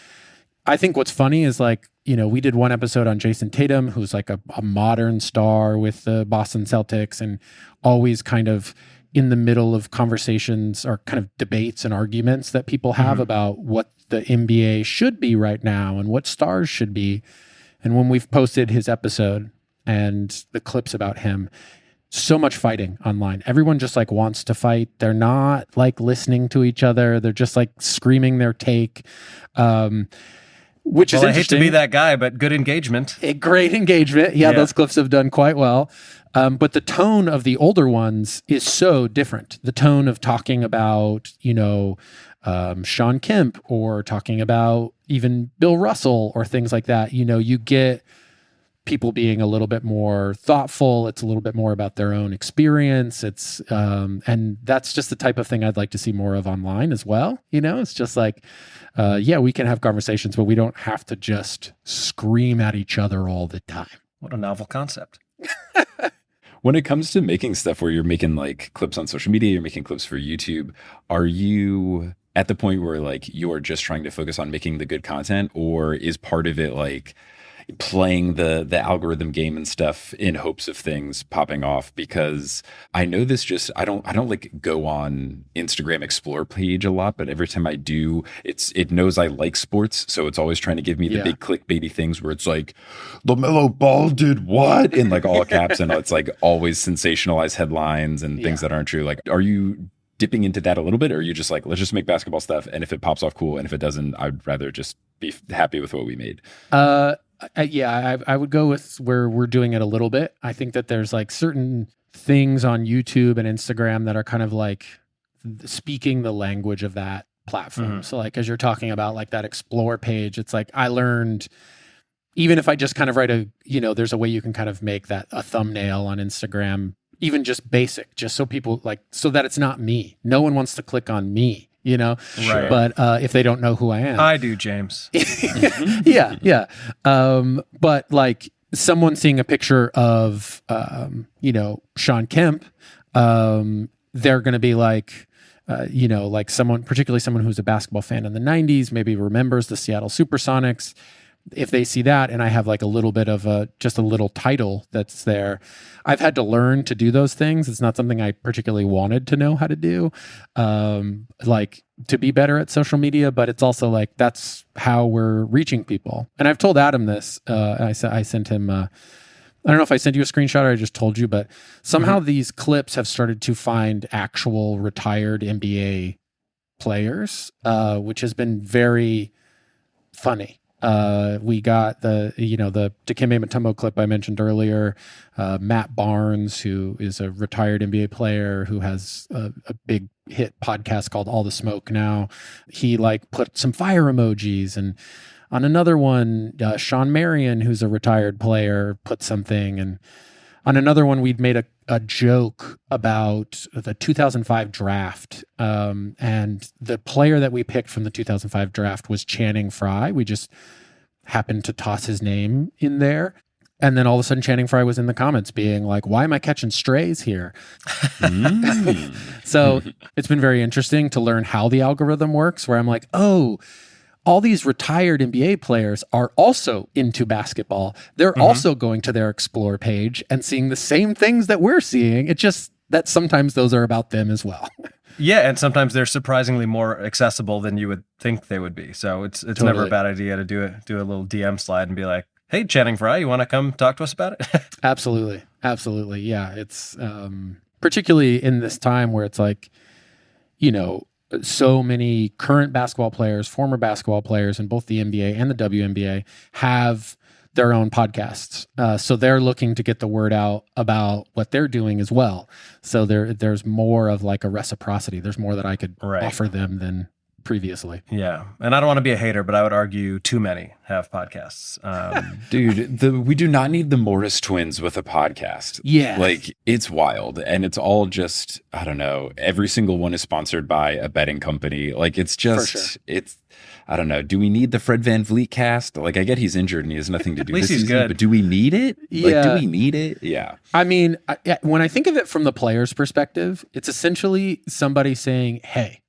I think what's funny is like, we did one episode on Jason Tatum, who's like a modern star with the Boston Celtics and always kind of in the middle of conversations or kind of debates and arguments that people have about what the NBA should be right now and what stars should be. And when we've posted his episode and the clips about him, so much fighting online. Everyone just like wants to fight. They're not like listening to each other. They're just like screaming their take, which is interesting. I hate to be that guy, but good engagement. Great engagement. Yeah, those clips have done quite well. But the tone of the older ones is so different. The tone of talking about, Sean Kemp, or talking about even Bill Russell or things like that. You get people being a little bit more thoughtful. It's a little bit more about their own experience. It's and that's just the type of thing I'd like to see more of online as well. It's just like, we can have conversations, but we don't have to just scream at each other all the time. What a novel concept. When it comes to making stuff where you're making like clips on social media, you're making clips for YouTube, are you at the point where like you are just trying to focus on making the good content, or is part of it like playing the algorithm game and stuff in hopes of things popping off? Because I know this just, I don't like go on Instagram Explore page a lot, but every time I do, it knows I like sports. So it's always trying to give me the big clickbaity things where it's like, LaMelo Ball did what? In like all caps, and it's like always sensationalized headlines and things that aren't true. Like, are you dipping into that a little bit, or are you just like, let's just make basketball stuff, and if it pops off, cool, and if it doesn't, I'd rather just be happy with what we made? I would go with where we're doing it a little bit. I think that there's like certain things on YouTube and Instagram that are kind of like speaking the language of that platform. So like, as you're talking about like that Explore page, it's like, I learned, even if I just kind of write there's a way you can kind of make that a thumbnail on Instagram, even just basic, just so people like, so that it's not me. No one wants to click on me. Right. But if they don't know who I am. I do, James. Yeah. But like someone seeing a picture of, Sean Kemp, they're going to be like, like someone, particularly someone who's a basketball fan in the 90s, maybe remembers the Seattle Supersonics. If they see that and I have like a little bit of just a little title that's there, I've had to learn to do those things. It's not something I particularly wanted to know how to do, like to be better at social media, but it's also like, that's how we're reaching people. And I've told Adam this, I sent him, I don't know if I sent you a screenshot or I just told you, but somehow these clips have started to find actual retired NBA players, which has been very funny. We got the Dikembe Mutombo clip I mentioned earlier. Matt Barnes, who is a retired NBA player who has a big hit podcast called All the Smoke now. He put some fire emojis, and on another one, Sean Marion, who's a retired player, put something, and on another one, we'd made a joke about the 2005 draft, and the player that we picked from the 2005 draft was Channing Frye. We just happened to toss his name in there. And then all of a sudden, Channing Frye was in the comments being like, why am I catching strays here? So it's been very interesting to learn how the algorithm works, where I'm like, oh, all these retired NBA players are also into basketball. They're also going to their Explore page and seeing the same things that we're seeing. It's just that sometimes those are about them as well. Yeah, and sometimes they're surprisingly more accessible than you would think they would be. So it's totally never a bad idea to do a little DM slide and be like, hey, Channing Frye, you want to come talk to us about it? Absolutely. Yeah, it's particularly in this time where it's like, so many current basketball players, former basketball players in both the NBA and the WNBA have their own podcasts. So they're looking to get the word out about what they're doing as well. So there's more of a reciprocity. There's more that I could offer them than previously. Yeah. And I don't want to be a hater, but I would argue too many have podcasts. Dude, we do not need the Morris twins with a podcast. Yeah. It's wild. And it's all just, I don't know, every single one is sponsored by a betting company. It's just, For sure. it's, I don't know. Do we need the Fred VanVleet cast? I get he's injured and he has nothing to do this season, good. But do we need it? Yeah. Do we need it? Yeah. I mean, when I think of it from the player's perspective, it's essentially somebody saying, hey,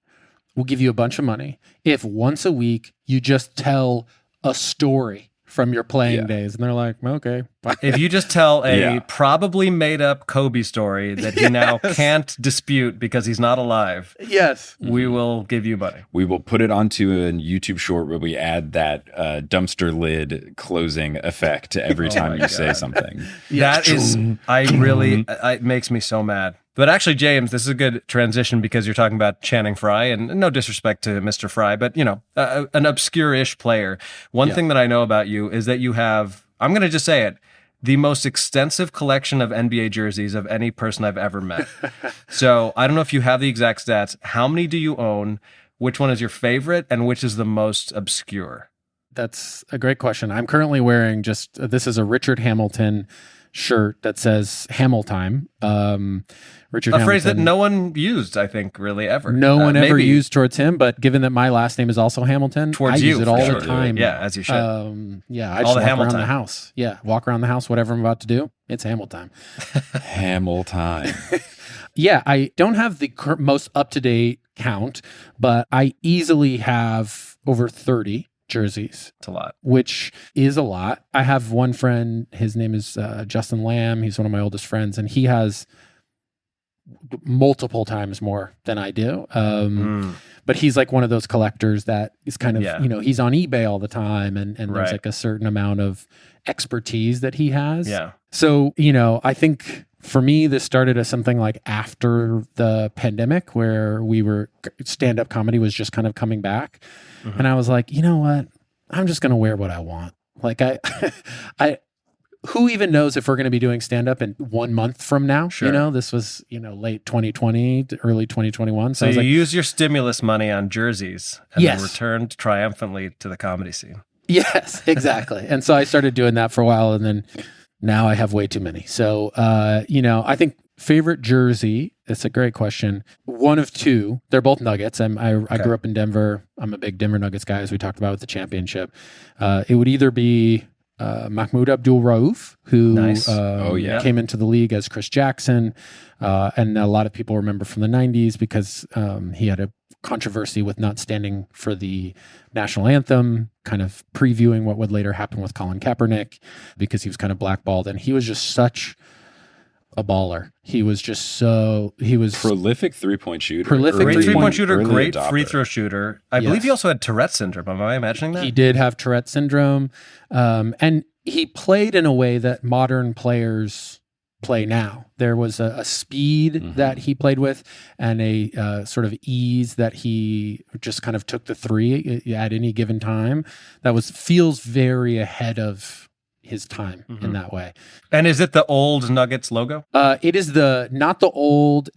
we'll give you a bunch of money if once a week you just tell a story from your playing days. And they're like, okay. If you just tell a probably made up Kobe story that he now can't dispute because he's not alive. Yes. We will give you money. We will put it onto a YouTube short where we add that dumpster lid closing effect every time you say something. That is, it makes me so mad. But actually, James, this is a good transition because you're talking about Channing Frye, and no disrespect to Mr. Frye, but an obscure-ish player. One thing that I know about you is that you have, I'm going to just say it, the most extensive collection of NBA jerseys of any person I've ever met. So I don't know if you have the exact stats. How many do you own? Which one is your favorite, and which is the most obscure? That's a great question. I'm currently wearing this is a Richard Hamilton shirt that says Hamiltime. Richard Hamilton, phrase that no one used, I think, really ever. No one ever used towards him, but given that my last name is also Hamilton, towards I use it all the time. Yeah, as you should. I just walk around the house. Yeah, walk around the house, whatever I'm about to do, it's Hamiltime. Hamiltime. Yeah, I don't have the most up-to-date count, but I easily have over 30 jerseys. It's a lot. Which is a lot. I have one friend, his name is Justin Lamb. He's one of my oldest friends, and he has multiple times more than I do. But he's one of those collectors that is kind of, he's on eBay all the time, and there's a certain amount of expertise that he has. Yeah. So, I think for me, this started as something after the pandemic where stand-up comedy was just kind of coming back. Mm-hmm. And I was like, you know what? I'm just going to wear what I want. Who even knows if we're going to be doing stand-up in 1 month from now? Sure. This was, late 2020, early 2021. So you use your stimulus money on jerseys and then returned triumphantly to the comedy scene. Yes, exactly. And so I started doing that for a while, and then now I have way too many. So, I think favorite jersey, it's a great question. One of two. They're both Nuggets. I grew up in Denver. I'm a big Denver Nuggets guy, as we talked about with the championship. It would either be Mahmoud Abdul-Rauf, who came into the league as Chris Jackson. And a lot of people remember from the 90s because he had a controversy with not standing for the national anthem, kind of previewing what would later happen with Colin Kaepernick because he was kind of blackballed. And he was just such a baller. He was prolific three-point shooter. Great three-point shooter, great free throw shooter. I believe he also had Tourette's syndrome. Am I imagining that? He did have Tourette's syndrome. And he played in a way that modern players play now. There was a speed that he played with and a sort of ease that he just kind of took the three at any given time. That feels very ahead of his time in that way. And is it the old Nuggets logo? It is not the old.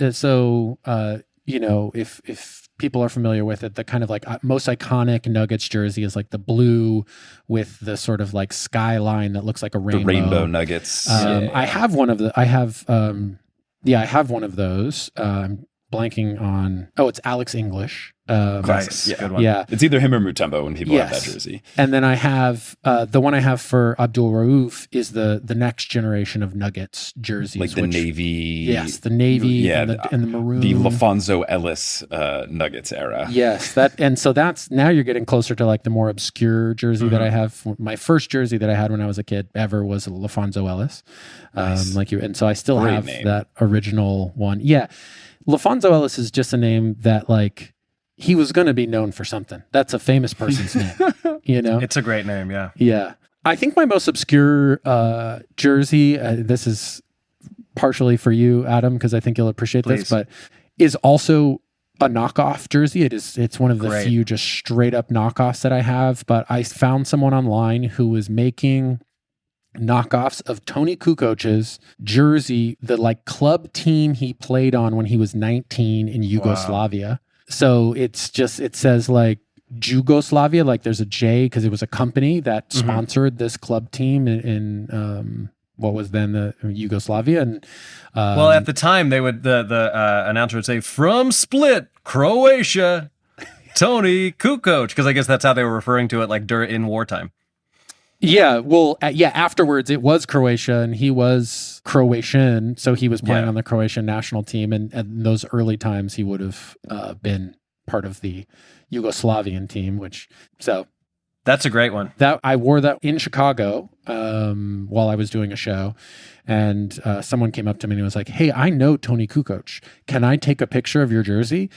If people are familiar with it, the kind of like most iconic Nuggets jersey is like the blue with the sort of like skyline that looks like a rainbow. The rainbow Nuggets. I have one of I have one of those. I'm blanking on. Oh, it's Alex English. Nice. Yeah. Good one. Yeah. It's either him or Mutombo when people have that jersey. And then I have the one I have for Abdul Rauf is the next generation of Nuggets jerseys. Like the navy. Yes, the navy and the maroon. The LaFonso Ellis Nuggets era. Yes. So that's now you're getting closer to like the more obscure jersey that I have. My first jersey that I had when I was a kid ever was LaFonso Ellis. Nice. And so I still Great have name. that original one. Yeah. LaFonso Ellis is just a name that like, he was going to be known for something. That's a famous person's name, It's a great name, yeah. Yeah. I think my most obscure jersey, this is partially for you, Adam, because I think you'll appreciate this, but is also a knockoff jersey. It's one of the few just straight up knockoffs that I have, but I found someone online who was making knockoffs of Tony Kukoc's jersey, the like club team he played on when he was 19 in Yugoslavia. Wow. So it says like Jugoslavia, like there's a J because it was a company that sponsored this club team in what was then the Yugoslavia. And well, at the time they would the announcer would say from Split, Croatia, Tony Kukoc, because I guess that's how they were referring to it, like in wartime. Yeah, well, afterwards it was Croatia and he was Croatian, so he was playing on the Croatian national team, and in those early times he would have been part of the Yugoslavian team, so that's a great one. That I wore that in Chicago while I was doing a show, and someone came up to me and was like, "Hey, I know Tony Kukoc. Can I take a picture of your jersey?"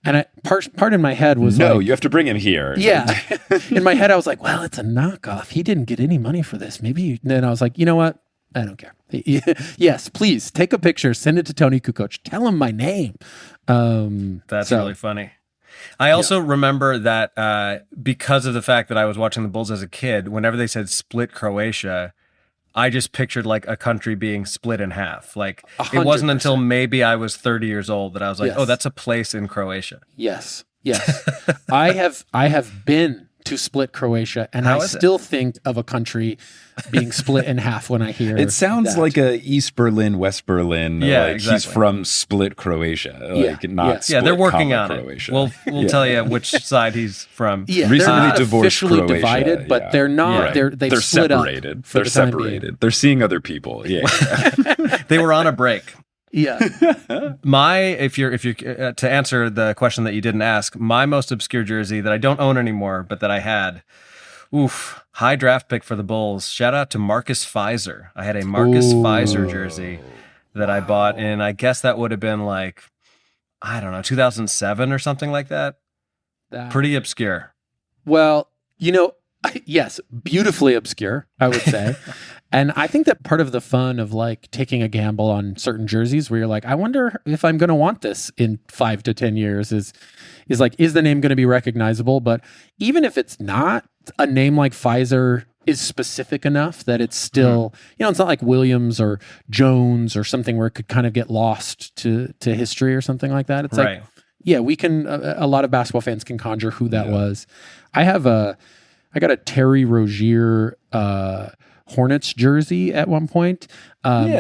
And part in my head was no, like, you have to bring him here. Yeah. In my head, I was like, well, it's a knockoff. He didn't get any money for this. Maybe. Then I was like, you know what? I don't care. Yes, please take a picture, send it to Tony Kukoc. Tell him my name. That's really funny. I also remember that because of the fact that I was watching the Bulls as a kid, whenever they said split Croatia, I just pictured like a country being split in half. Like 100%. It wasn't until maybe I was 30 years old that I was like, oh, that's a place in Croatia. Yes. I have been to split Croatia, and I still think of a country being split in half when I hear it. Sounds like a East Berlin, West Berlin. Yeah, like exactly. He's from Split Croatia. Split, they're working on Croatia. it. We'll tell you which side he's from. Yeah, recently they're not divorced officially Croatia, divided, but they're not. Yeah. They're they're split separated. Up for they're separated. They're seeing other people. Yeah. They were on a break. Yeah. If you're to answer the question that you didn't ask, my most obscure jersey that I don't own anymore, but that I had, high draft pick for the Bulls. Shout out to Marcus Fizer. I had a Marcus Fizer jersey that I bought in, I guess that would have been like, I don't know, 2007 or something like that. Pretty obscure. Well, yes, beautifully obscure, I would say. And I think that part of the fun of like taking a gamble on certain jerseys where you're like, I wonder if I'm going to want this in 5 to 10 years is like, is the name going to be recognizable? But even if it's not, a name like Fizer is specific enough that it's still, it's not like Williams or Jones or something where it could kind of get lost to history or something like that. It's like, we can, a lot of basketball fans can conjure who that was. I got a Terry Rozier, Hornets jersey at one point,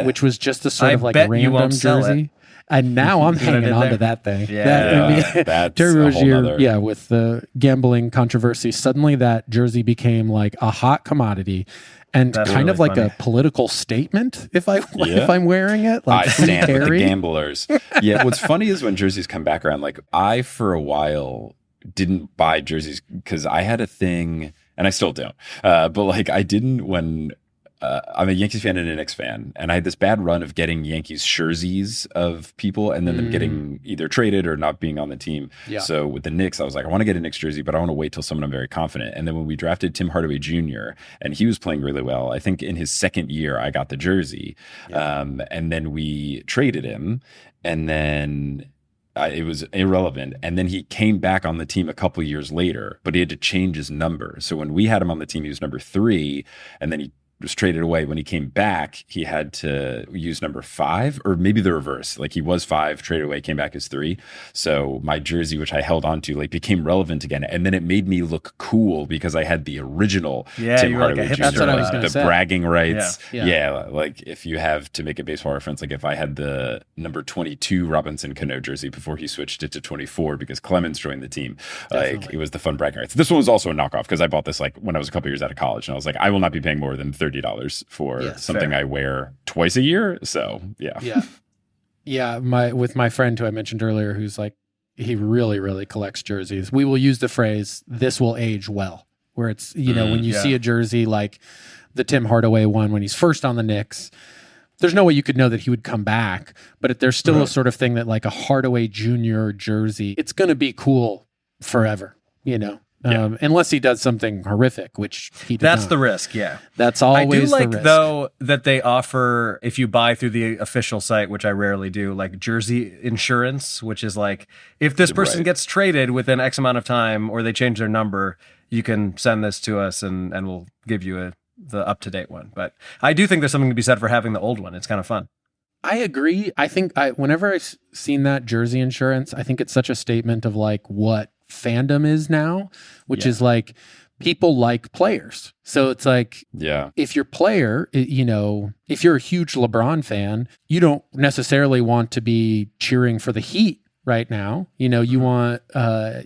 which was just a sort of like random jersey. And now I'm hanging on to that thing. That's Terry Rozier, with the gambling controversy, suddenly that jersey became like a hot commodity and kind really of like funny. A political statement if I'm wearing it. Like I stand with the gamblers. Yeah, what's funny is when jerseys come back around, like I, for a while, didn't buy jerseys because I had a thing, and I still don't, but like I didn't when I'm a Yankees fan and a Knicks fan, and I had this bad run of getting Yankees jerseys of people and then them getting either traded or not being on the team. Yeah. So with the Knicks, I was like, I want to get a Knicks jersey, but I want to wait till someone I'm very confident. And then when we drafted Tim Hardaway Jr., and he was playing really well, I think in his second year, I got the jersey. Yeah. And then we traded him, and then it was irrelevant. And then he came back on the team a couple years later, but he had to change his number. So when we had him on the team, he was number 3, and then he was traded away. When he came back, he had to use number 5, or maybe the reverse. Like he was 5, traded away, came back as 3. So my jersey, which I held on to, like became relevant again. And then it made me look cool because I had the original Tim Hardaway Jr. That's what I was going to say. Bragging rights. Yeah. Like if you have, to make a baseball reference, like if I had the number 22 Robinson Cano jersey before he switched it to 24 because Clemens joined the team, like it was the fun bragging rights. This one was also a knockoff because I bought this like when I was a couple years out of college, and I was like, I will not be paying more than $30 for something fair. I wear twice a year. So yeah. With my friend who I mentioned earlier, who's like, he really collects jerseys. We will use the phrase, "This will age well," where it's, when you see a jersey like the Tim Hardaway one when he's first on the Knicks, there's no way you could know that he would come back, but there's still a sort of thing that like a Hardaway Jr. jersey, it's going to be cool forever, unless he does something horrific, which he did That's not. the risk, yeah. That's always the risk. I do like, though, that they offer, if you buy through the official site, which I rarely do, like jersey insurance, which is like, if this person gets traded within X amount of time or they change their number, you can send this to us and we'll give you the up-to-date one. But I do think there's something to be said for having the old one. It's kind of fun. I agree. I think whenever I've seen that jersey insurance, I think it's such a statement of like what fandom is now, which is like people like players. So it's like, if your player, if you're a huge LeBron fan, you don't necessarily want to be cheering for the Heat right now. You want,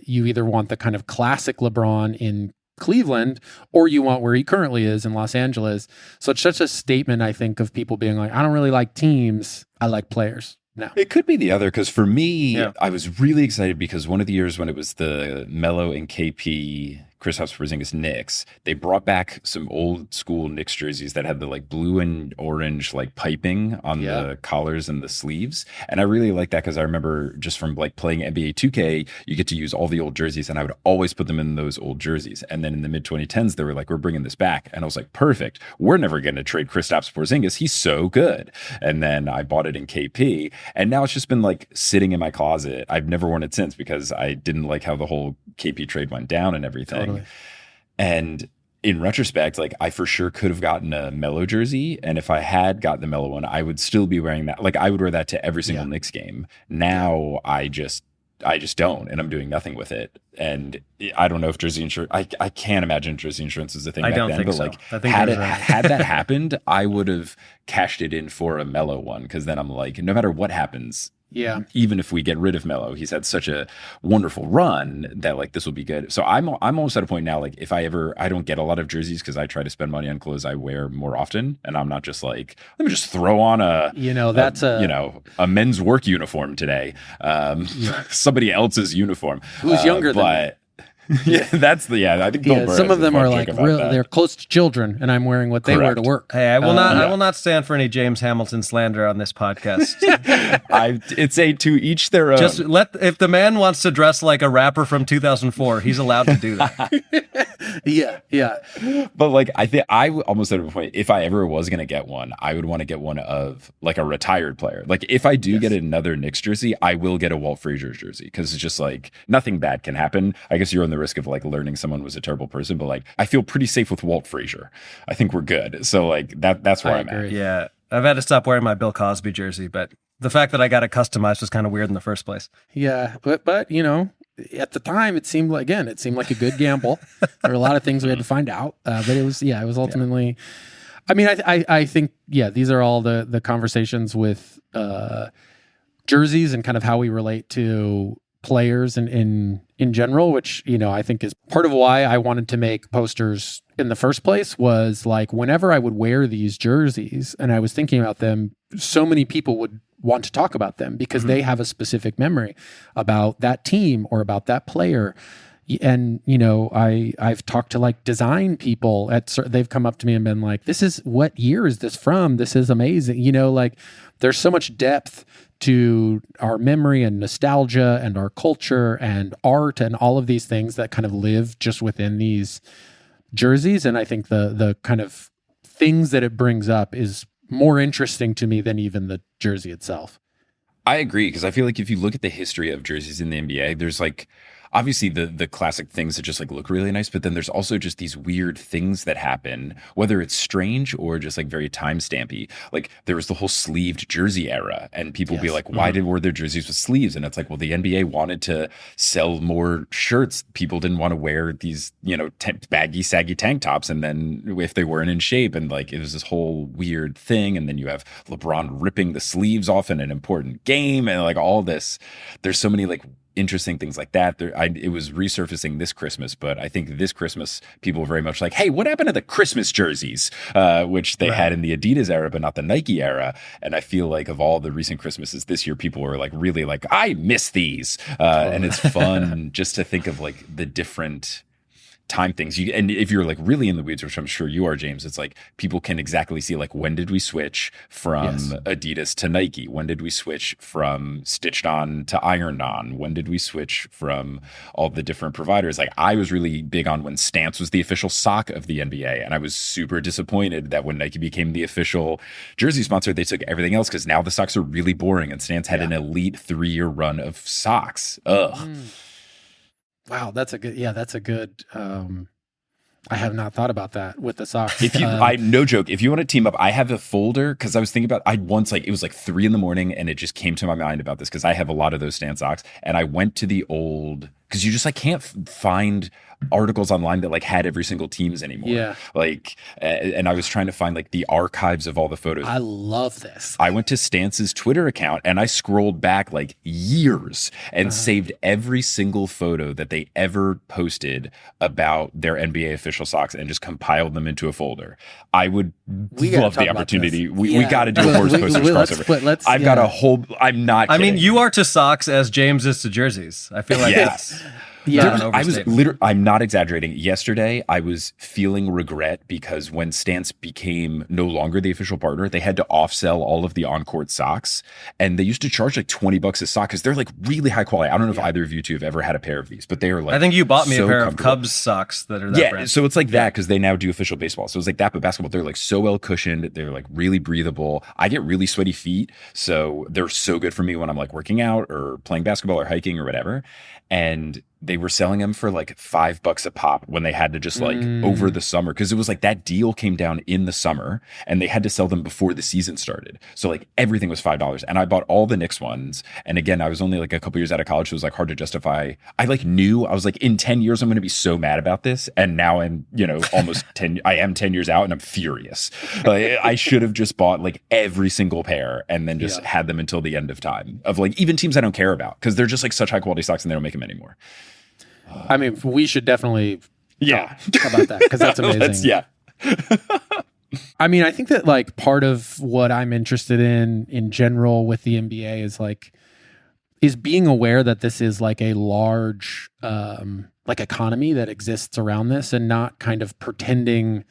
you either want the kind of classic LeBron in Cleveland, or you want where he currently is in Los Angeles. So it's such a statement, I think, of people being like, I don't really like teams, I like players. No. It could be the other, because for me, I was really excited because one of the years when it was the Melo and KP, Kristaps Porzingis Knicks, they brought back some old school Knicks jerseys that had the like blue and orange like piping on the collars and the sleeves. And I really like that because I remember just from like playing NBA 2K, you get to use all the old jerseys, and I would always put them in those old jerseys. And then in the mid 2010s, they were like, we're bringing this back. And I was like, perfect. We're never going to trade Kristaps Porzingis. He's so good. And then I bought it in KP, and now it's just been like sitting in my closet. I've never worn it since because I didn't like how the whole KP trade went down and everything. Totally. And in retrospect, like I for sure could have gotten a Melo jersey, and if I had got the Melo one, I would still be wearing that. Like I would wear that to every single Knicks game. Now I just don't, and I'm doing nothing with it. And I don't know if jersey insurance. I can't imagine jersey insurance is a thing. I don't think so. I think had that happened, I would have cashed it in for a Melo one, because then I'm like, no matter what happens. Yeah. Even if we get rid of Melo, he's had such a wonderful run that like this will be good. So I'm almost at a point now, like if I don't get a lot of jerseys because I try to spend money on clothes I wear more often, and I'm not just like, let me just throw on a men's work uniform today, somebody else's uniform. Who's younger than me? I think some of them are like they're close to children, and I'm wearing what they wear to work. Hey, I will not stand for any James Hamilton slander on this podcast. It's a to each their own. Just if the man wants to dress like a rapper from 2004, he's allowed to do that. Yeah. But like I almost at a point, if I ever was gonna get one, I would want to get one of like a retired player. Like if I do get another Knicks jersey, I will get a Walt Frazier jersey, because it's just like nothing bad can happen. I guess you're on the risk of like learning someone was a terrible person, but like I feel pretty safe with Walt Frazier. I think we're good. So like that's where I'm at. Yeah, I've had to stop wearing my Bill Cosby jersey, but the fact that I got it customized was kind of weird in the first place. Yeah, but at the time it seemed like a good gamble. There were a lot of things we had to find out, but it was ultimately. I mean, I think these are all the conversations with jerseys and kind of how we relate to players and in general, which I think is part of why I wanted to make posters in the first place. Was like whenever I would wear these jerseys and I was thinking about them, so many people would want to talk about them because they have a specific memory about that team or about that player. And, I've talked to like design people they've come up to me and been like, what year is this from? This is amazing. Like there's so much depth to our memory and nostalgia and our culture and art and all of these things that kind of live just within these jerseys. And I think the kind of things that it brings up is more interesting to me than even the jersey itself. I agree, because I feel like if you look at the history of jerseys in the NBA, there's like obviously the classic things that just like look really nice, but then there's also just these weird things that happen, whether it's strange or just like very time stampy. Like there was the whole sleeved jersey era, and people be like, why were there jerseys with sleeves? And it's like, well, the NBA wanted to sell more shirts. People didn't want to wear these, baggy, saggy tank tops, and then if they weren't in shape, and like it was this whole weird thing. And then you have LeBron ripping the sleeves off in an important game, and like all this. There's so many like interesting things like that. It was resurfacing this Christmas, but I think this Christmas people were very much like, hey, what happened to the Christmas jerseys, which they had in the Adidas era, but not the Nike era. And I feel like of all the recent Christmases this year, people were like really like, I miss these. And it's fun just to think of like the different time things. And if you're like really in the weeds, which I'm sure you are, James, it's like people can exactly see like, when did we switch from Adidas to Nike? When did we switch from stitched on to ironed on? When did we switch from all the different providers? Like I was really big on when Stance was the official sock of the NBA, and I was super disappointed that when Nike became the official jersey sponsor, they took everything else, because now the socks are really boring, and Stance had an elite 3-year run of socks. Wow, that's a good. I have not thought about that with the socks. No joke. If you want to team up, I have a folder, because I was thinking about, it was like 3 a.m, and it just came to my mind about this, because I have a lot of those Stance socks, and I went to the old, because you just like can't find articles online that like had every single teams anymore. Yeah. Like, and I was trying to find like the archives of all the photos. I love this. I went to Stance's Twitter account and I scrolled back like years and saved every single photo that they ever posted about their NBA official socks and just compiled them into a folder. I would love the opportunity. We got to do a horse posters crossover. I've got a whole, I'm not kidding. I mean, you are to socks as James is to jerseys. I feel like that's... Yeah, I'm not exaggerating. Yesterday, I was feeling regret because when Stance became no longer the official partner, they had to off-sell all of the on-court socks, and they used to charge like $20 a sock because they're like really high quality. I don't know if either of you two have ever had a pair of these, but they are like, I think you bought me a pair of Cubs socks that are that brand. So it's like that, because they now do official baseball. So it's like that, but basketball, they're like so well cushioned. They're like really breathable. I get really sweaty feet, so they're so good for me when I'm like working out or playing basketball or hiking or whatever. And they were selling them for like $5 a pop when they had to just like over the summer, because it was like that deal came down in the summer and they had to sell them before the season started. So like everything was $5, and I bought all the Knicks ones. And again, I was only like a couple years out of college, so it was like hard to justify. I like knew, I was like, in 10 years I'm going to be so mad about this, and now I'm almost 10. I am 10 years out and I'm furious. I should have just bought like every single pair and then just had them until the end of time, of like even teams I don't care about, because they're just like such high quality stocks and they don't make them anymore. I mean, we should definitely talk about that, because that's amazing. I mean, I think that like part of what I'm interested in general with the NBA is being aware that this is like a large like economy that exists around this, and not kind of pretending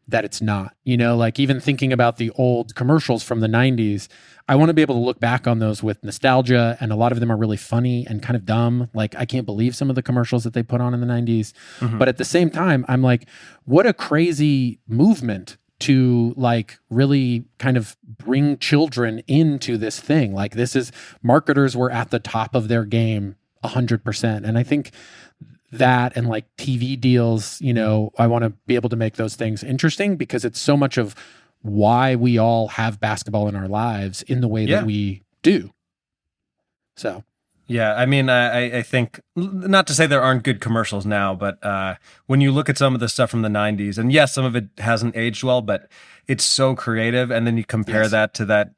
that it's not, like even thinking about the old commercials from the 90s, I want to be able to look back on those with nostalgia, and a lot of them are really funny and kind of dumb. Like, I can't believe some of the commercials that they put on in the 90s. But at the same time, I'm like, what a crazy movement to like really kind of bring children into this thing. Like, marketers were at the top of their game 100%. And I think that, and like TV deals, I want to be able to make those things interesting, because it's so much of why we all have basketball in our lives in the way that we do. So, yeah, I mean, I think, not to say there aren't good commercials now, but when you look at some of the stuff from the 90s, and yes, some of it hasn't aged well, but it's so creative. And then you compare that to that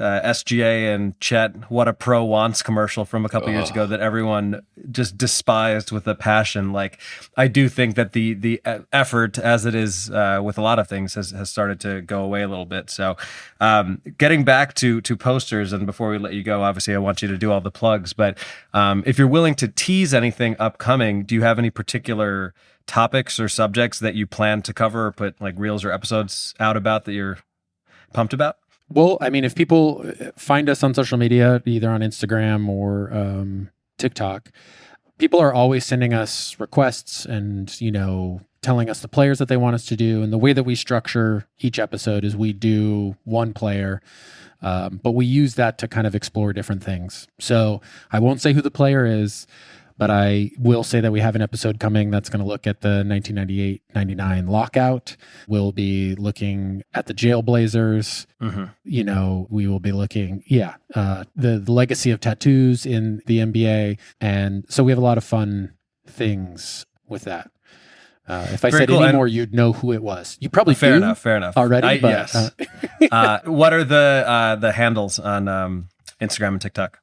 SGA and Chet "What a Pro Wants" commercial from a couple years ago that everyone just despised with a passion. Like, I do think that the effort, as it is with a lot of things, has started to go away a little bit. So getting back to posters, and before we let you go, obviously I want you to do all the plugs, but if you're willing to tease anything upcoming, do you have any particular topics or subjects that you plan to cover or put like reels or episodes out about that you're pumped about? Well, I mean, if people find us on social media, either on Instagram or TikTok, people are always sending us requests and, telling us the players that they want us to do. And the way that we structure each episode is we do one player, but we use that to kind of explore different things. So I won't say who the player is, but I will say that we have an episode coming that's going to look at the 1998-99 lockout. We'll be looking at the Jailblazers. Mm-hmm. We will be looking, the legacy of tattoos in the NBA. And so we have a lot of fun things with that. If I said any more, you'd know who it was. You probably fair enough already. Yes. What are the handles on Instagram and TikTok?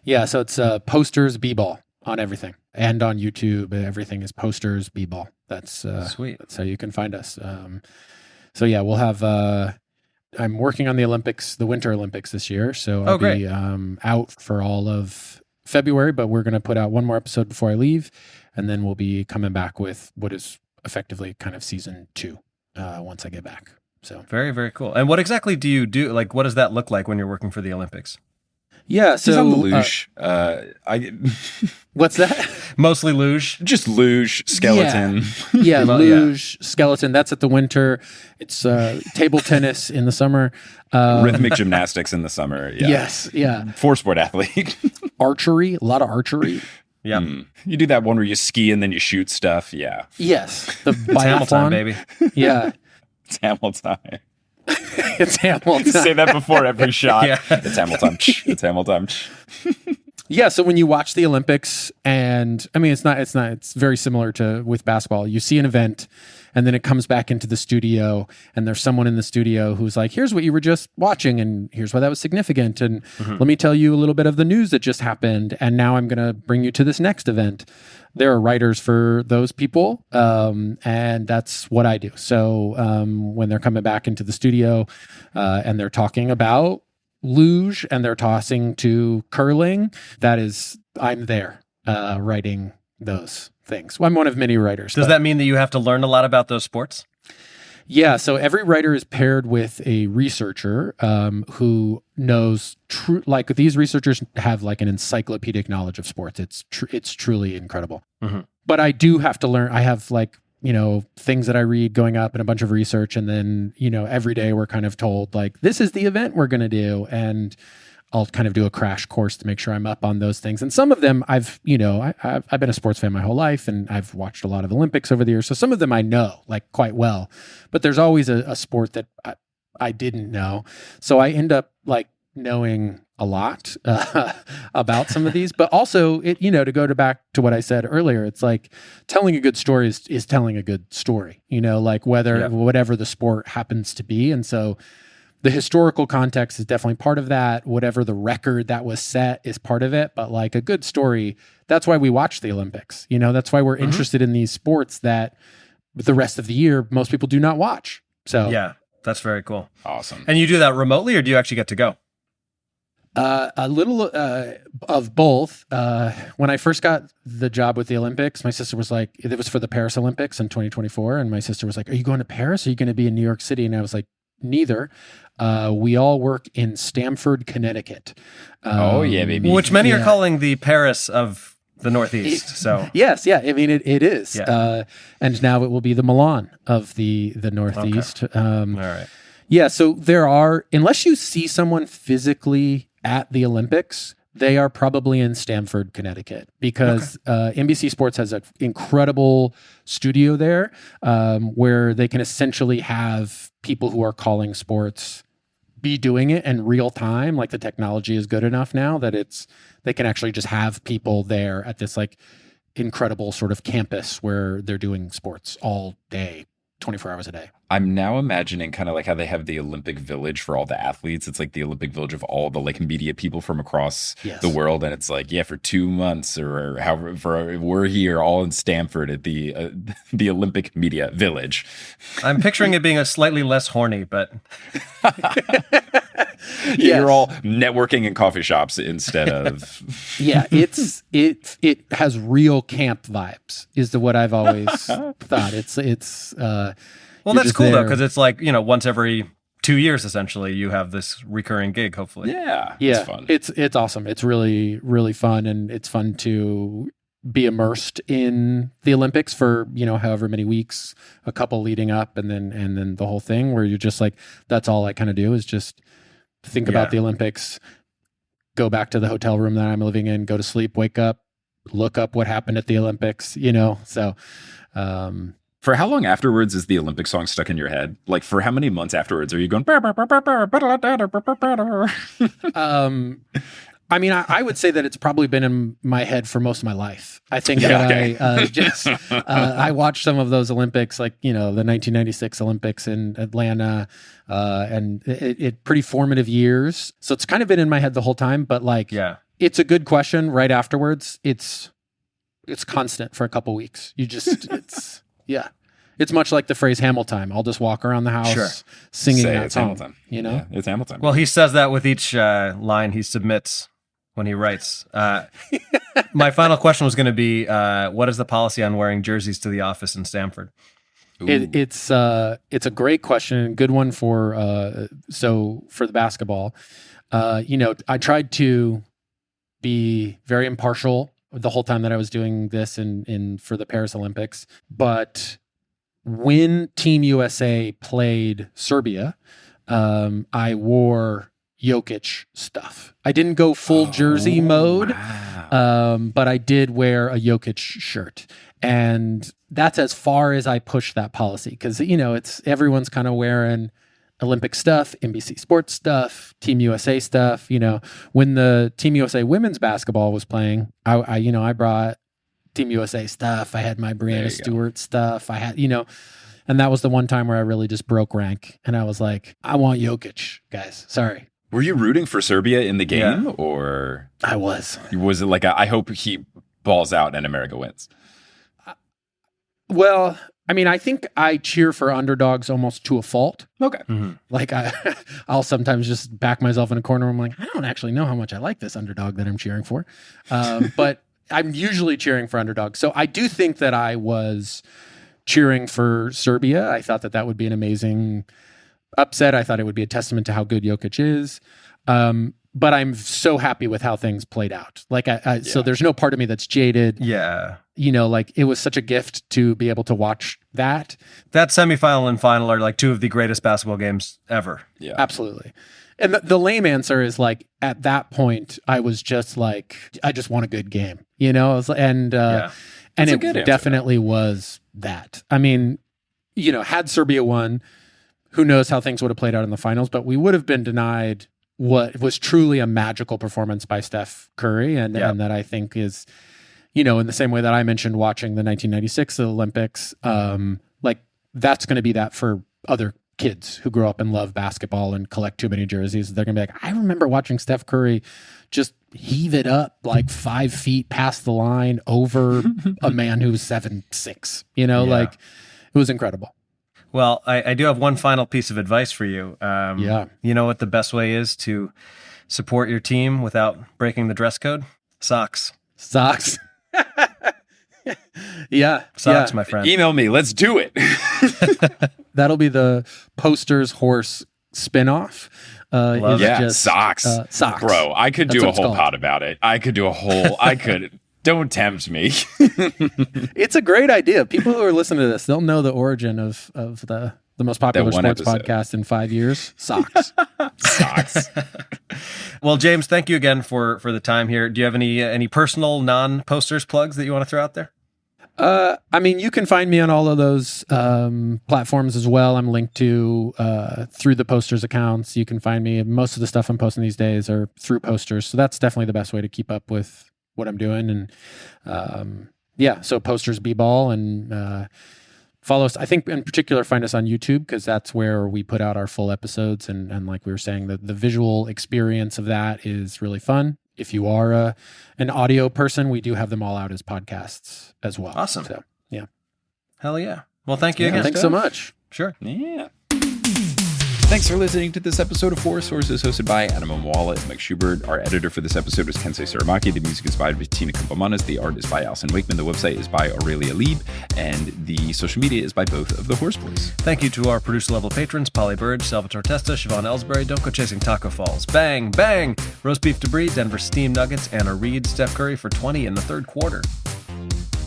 Yeah, so it's Posters B-Ball on everything, and on YouTube. Everything is Posters B-Ball. That's sweet. That's how you can find us. So yeah, we'll have. I'm working on the Olympics, the Winter Olympics this year. So I'll be out for all of February, but we're going to put out one more episode before I leave, and then we'll be coming back with what is effectively kind of season 2 once I get back. So very, very cool. And what exactly do you do? Like, what does that look like when you're working for the Olympics? Yeah, so on the luge. What's that? Mostly luge. Just luge, skeleton. Yeah, luge, skeleton. That's at the winter. It's table tennis in the summer. Rhythmic gymnastics in the summer. Yeah. Yes, yeah. 4-sport athlete. Archery, a lot of archery. Yeah. You do that one where you ski and then you shoot stuff. Yeah. Yes. The it's Hamiltime, baby. Yeah. It's Hamiltime. It's Hamiltime. Say that before every shot. Yeah. It's Hamiltime. It's Hamiltime. Yeah, so when you watch the Olympics, and I mean, it's very similar to with basketball. You see an event, and then it comes back into the studio, and there's someone in the studio who's like, here's what you were just watching, and here's why that was significant, and let me tell you a little bit of the news that just happened, and now I'm going to bring you to this next event. There are writers for those people, and that's what I do. So when they're coming back into the studio and they're talking about luge and they're tossing to curling, I'm there writing those things. Well, I'm one of many writers. Does that mean that you have to learn a lot about those sports? Yeah, so every writer is paired with a researcher who knows like these researchers have like an encyclopedic knowledge of sports. It's truly incredible. Mm-hmm. But I do have to learn. I have like, things that I read going up and a bunch of research, and then, every day we're kind of told like, this is the event we're going to do, and I'll kind of do a crash course to make sure I'm up on those things. And some of them I've been a sports fan my whole life, and I've watched a lot of Olympics over the years. So some of them I know like quite well, but there's always a sport that I didn't know. So I end up like knowing a lot about some of these, but also to go back to what I said earlier, it's like telling a good story is telling a good story, like whatever the sport happens to be. And so the historical context is definitely part of that. Whatever the record that was set is part of it. But like a good story, that's why we watch the Olympics. That's why we're interested in these sports that the rest of the year, most people do not watch. So yeah, that's very cool. Awesome. And you do that remotely, or do you actually get to go? A little of both. When I first got the job with the Olympics, my sister was like, it was for the Paris Olympics in 2024. And my sister was like, are you going to Paris? Or are you going to be in New York City? And I was like, neither. We all work in Stamford, Connecticut. Oh yeah, baby. Which many are calling the Paris of the Northeast. So yes, yeah. I mean, it is. Yeah. And now it will be the Milan of the Northeast. Okay. All right. Yeah. So there are, unless you see someone physically at the Olympics, they are probably in Stamford, Connecticut, because NBC Sports has an incredible studio there where they can essentially have people who are calling sports be doing it in real time. Like the technology is good enough now that they can actually just have people there at this like incredible sort of campus where they're doing sports all day, 24 hours a day. I'm now imagining kind of like how they have the Olympic Village for all the athletes. It's like the Olympic Village of all the like media people from across the world. And it's like, yeah, for 2 months or however, we're here all in Stamford at the Olympic Media Village. I'm picturing it being a slightly less horny, but you're all networking in coffee shops instead of. Yeah, it has real camp vibes is what I've always thought. It's well, that's cool though, because it's like, once every 2 years essentially you have this recurring gig, hopefully. Yeah. It's fun. It's awesome. It's really, really fun, and it's fun to be immersed in the Olympics for, however many weeks, a couple leading up, and then the whole thing where you're just like, that's all I kind of do is just think about the Olympics, go back to the hotel room that I'm living in, go to sleep, wake up, look up what happened at the Olympics, so for how long afterwards is the Olympic song stuck in your head? Like, for how many months afterwards are you going? I mean, I would say that it's probably been in my head for most of my life. I think that I watched some of those Olympics, like, the 1996 Olympics in Atlanta, and it pretty formative years. So it's kind of been in my head the whole time, but it's a good question right afterwards. It's constant for a couple weeks. You just, yeah. It's much like the phrase Hamiltime. I'll just walk around the house singing that song. Hamiltime. Yeah, it's Hamiltime. Well, he says that with each line he submits when he writes. My final question was going to be, what is the policy on wearing jerseys to the office in Stamford? It's a great question. Good one for the basketball. I tried to be very impartial the whole time that I was doing this in for the Paris Olympics. But when Team USA played Serbia, I wore Jokic stuff. I didn't go full jersey mode, but I did wear a Jokic shirt. And that's as far as I pushed that policy because, it's everyone's kind of wearing Olympic stuff, NBC Sports stuff, Team USA stuff. When the Team USA women's basketball was playing, I brought Team USA stuff. I had my Brianna Stewart stuff. I had, and that was the one time where I really just broke rank. And I was like, I want Jokic, guys. Sorry. Were you rooting for Serbia in the game or? I was. Was it like, I hope he balls out and America wins? Well, I mean, I think I cheer for underdogs almost to a fault. Okay. Mm-hmm. Like I'll sometimes just back myself in a corner. I'm like, I don't actually know how much I like this underdog that I'm cheering for. But I'm usually cheering for underdogs. So I do think that I was cheering for Serbia. I thought that would be an amazing upset. I thought it would be a testament to how good Jokic is. But I'm so happy with how things played out. Like, so there's no part of me that's jaded. Yeah. Like it was such a gift to be able to watch that. That semifinal and final are like two of the greatest basketball games ever. Yeah, absolutely. And the lame answer is like, at that point, I was just like, I just want a good game, and it definitely was that. I mean, had Serbia won, who knows how things would have played out in the finals, but we would have been denied what was truly a magical performance by Steph Curry. And that I think is, in the same way that I mentioned watching the 1996 Olympics, like that's going to be that for other kids who grow up and love basketball and collect too many jerseys. They're going to be like, I remember watching Steph Curry just heave it up like 5 feet past the line over a man who's 7'6", like it was incredible. Well, I do have one final piece of advice for you. You know what the best way is to support your team without breaking the dress code? Socks. Socks, my friend. Email me. Let's do it. That'll be the Posters Horse spinoff. Socks. Socks. Bro, I could do a whole pod about it. I could. Don't tempt me. It's a great idea. People who are listening to this, they'll know the origin of the most popular sports podcast in 5 years. Socks. Socks. Well, James, thank you again for the time here. Do you have any personal non-posters plugs that you want to throw out there? I mean, you can find me on all of those platforms as well. I'm linked to through the Posters accounts. You can find me. Most of the stuff I'm posting these days are through Posters. So that's definitely the best way to keep up with what I'm doing. And so Posters B-Ball and follow us. I think in particular, find us on YouTube because that's where we put out our full episodes. And like we were saying, the visual experience of that is really fun. If you are an audio person, we do have them all out as podcasts as well. Awesome. So, yeah. Hell yeah. Well, thank you again. Thanks so much. Sure. Yeah. Thanks for listening to this episode of Four Sources, hosted by Adam Mwala and Mike Schubert. Our editor for this episode was Kensei Suramaki. The music is by Tina Kumpamanas. The art is by Alison Wakeman. The website is by Aurelia Lieb. And the social media is by both of the Horse Boys. Thank you to our producer-level patrons, Polly Bird, Salvatore Testa, Siobhan Ellsbury, Don't Go Chasing Taco Falls, Bang, Bang, Roast Beef Debris, Denver Steam Nuggets, Anna Reed, Steph Curry for 20 in the third quarter.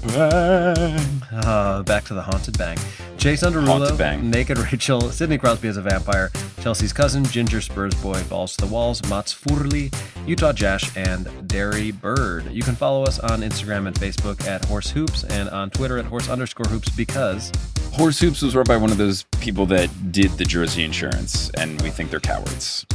Back to the haunted bang. Chase Underulo, Naked Rachel, Sidney Crosby as a vampire, Chelsea's cousin, Ginger Spurs Boy, Balls to the Walls, Mats Furli, Utah Jash, and Derry Bird. You can follow us on Instagram and Facebook at Horse Hoops and on Twitter at Horse_Hoops because Horse Hoops was run by one of those people that did the Jersey insurance, and we think they're cowards.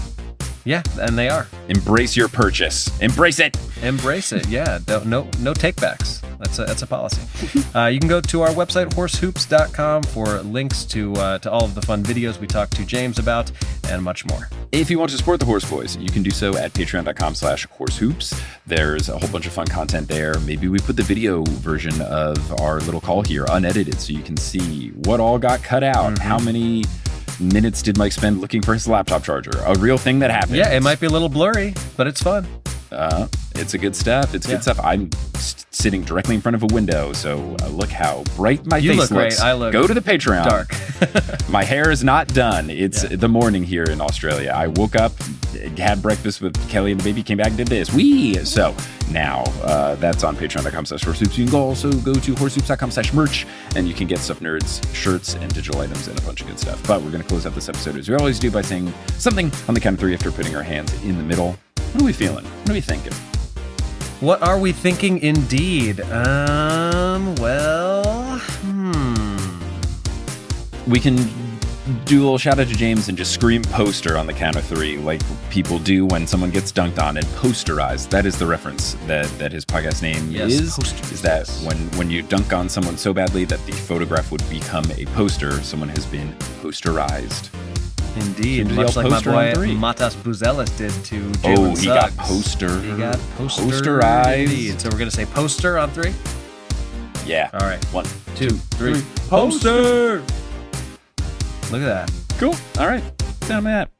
Yeah, and they are. Embrace your purchase. Embrace it. Embrace it. Yeah. No takebacks. That's a policy. You can go to our website, horsehoops.com, for links to all of the fun videos we talked to James about and much more. If you want to support the Horse Boys, you can do so at patreon.com/horsehoops. There's a whole bunch of fun content there. Maybe we put the video version of our little call here unedited so you can see what all got cut out. How many minutes did Mike spend looking for his laptop charger? A real thing that happened. Yeah, it might be a little blurry, but it's fun. It's a good stuff. It's good stuff. I'm sitting directly in front of a window, so look how bright my face look looks. Great. I look Go to the Patreon. Dark. My hair is not done. It's the morning here in Australia. I woke up, had breakfast with Kelly and the baby, came back and did this. So now that's on patreon.com/horsehoops. You can also go to horsehoops.com/merch, and you can get Stuff Nerds shirts and digital items and a bunch of good stuff. But we're going to close out this episode as we always do by saying something on the count of three after putting our hands in the middle. What are we feeling? What are we thinking? What are we thinking indeed? We can do a little shout out to James and just scream poster on the count of three like people do when someone gets dunked on and posterized. That is the reference that his podcast name is. Posters. Is that when you dunk on someone so badly that the photograph would become a poster, someone has been posterized. Indeed, much like my boy Matas Buzelis did to Jalen Suggs. He got posterized. Indeed. So we're going to say poster on three? Yeah. All right. 1, 2, 3. Poster! Look at that. Cool. All right. Down that.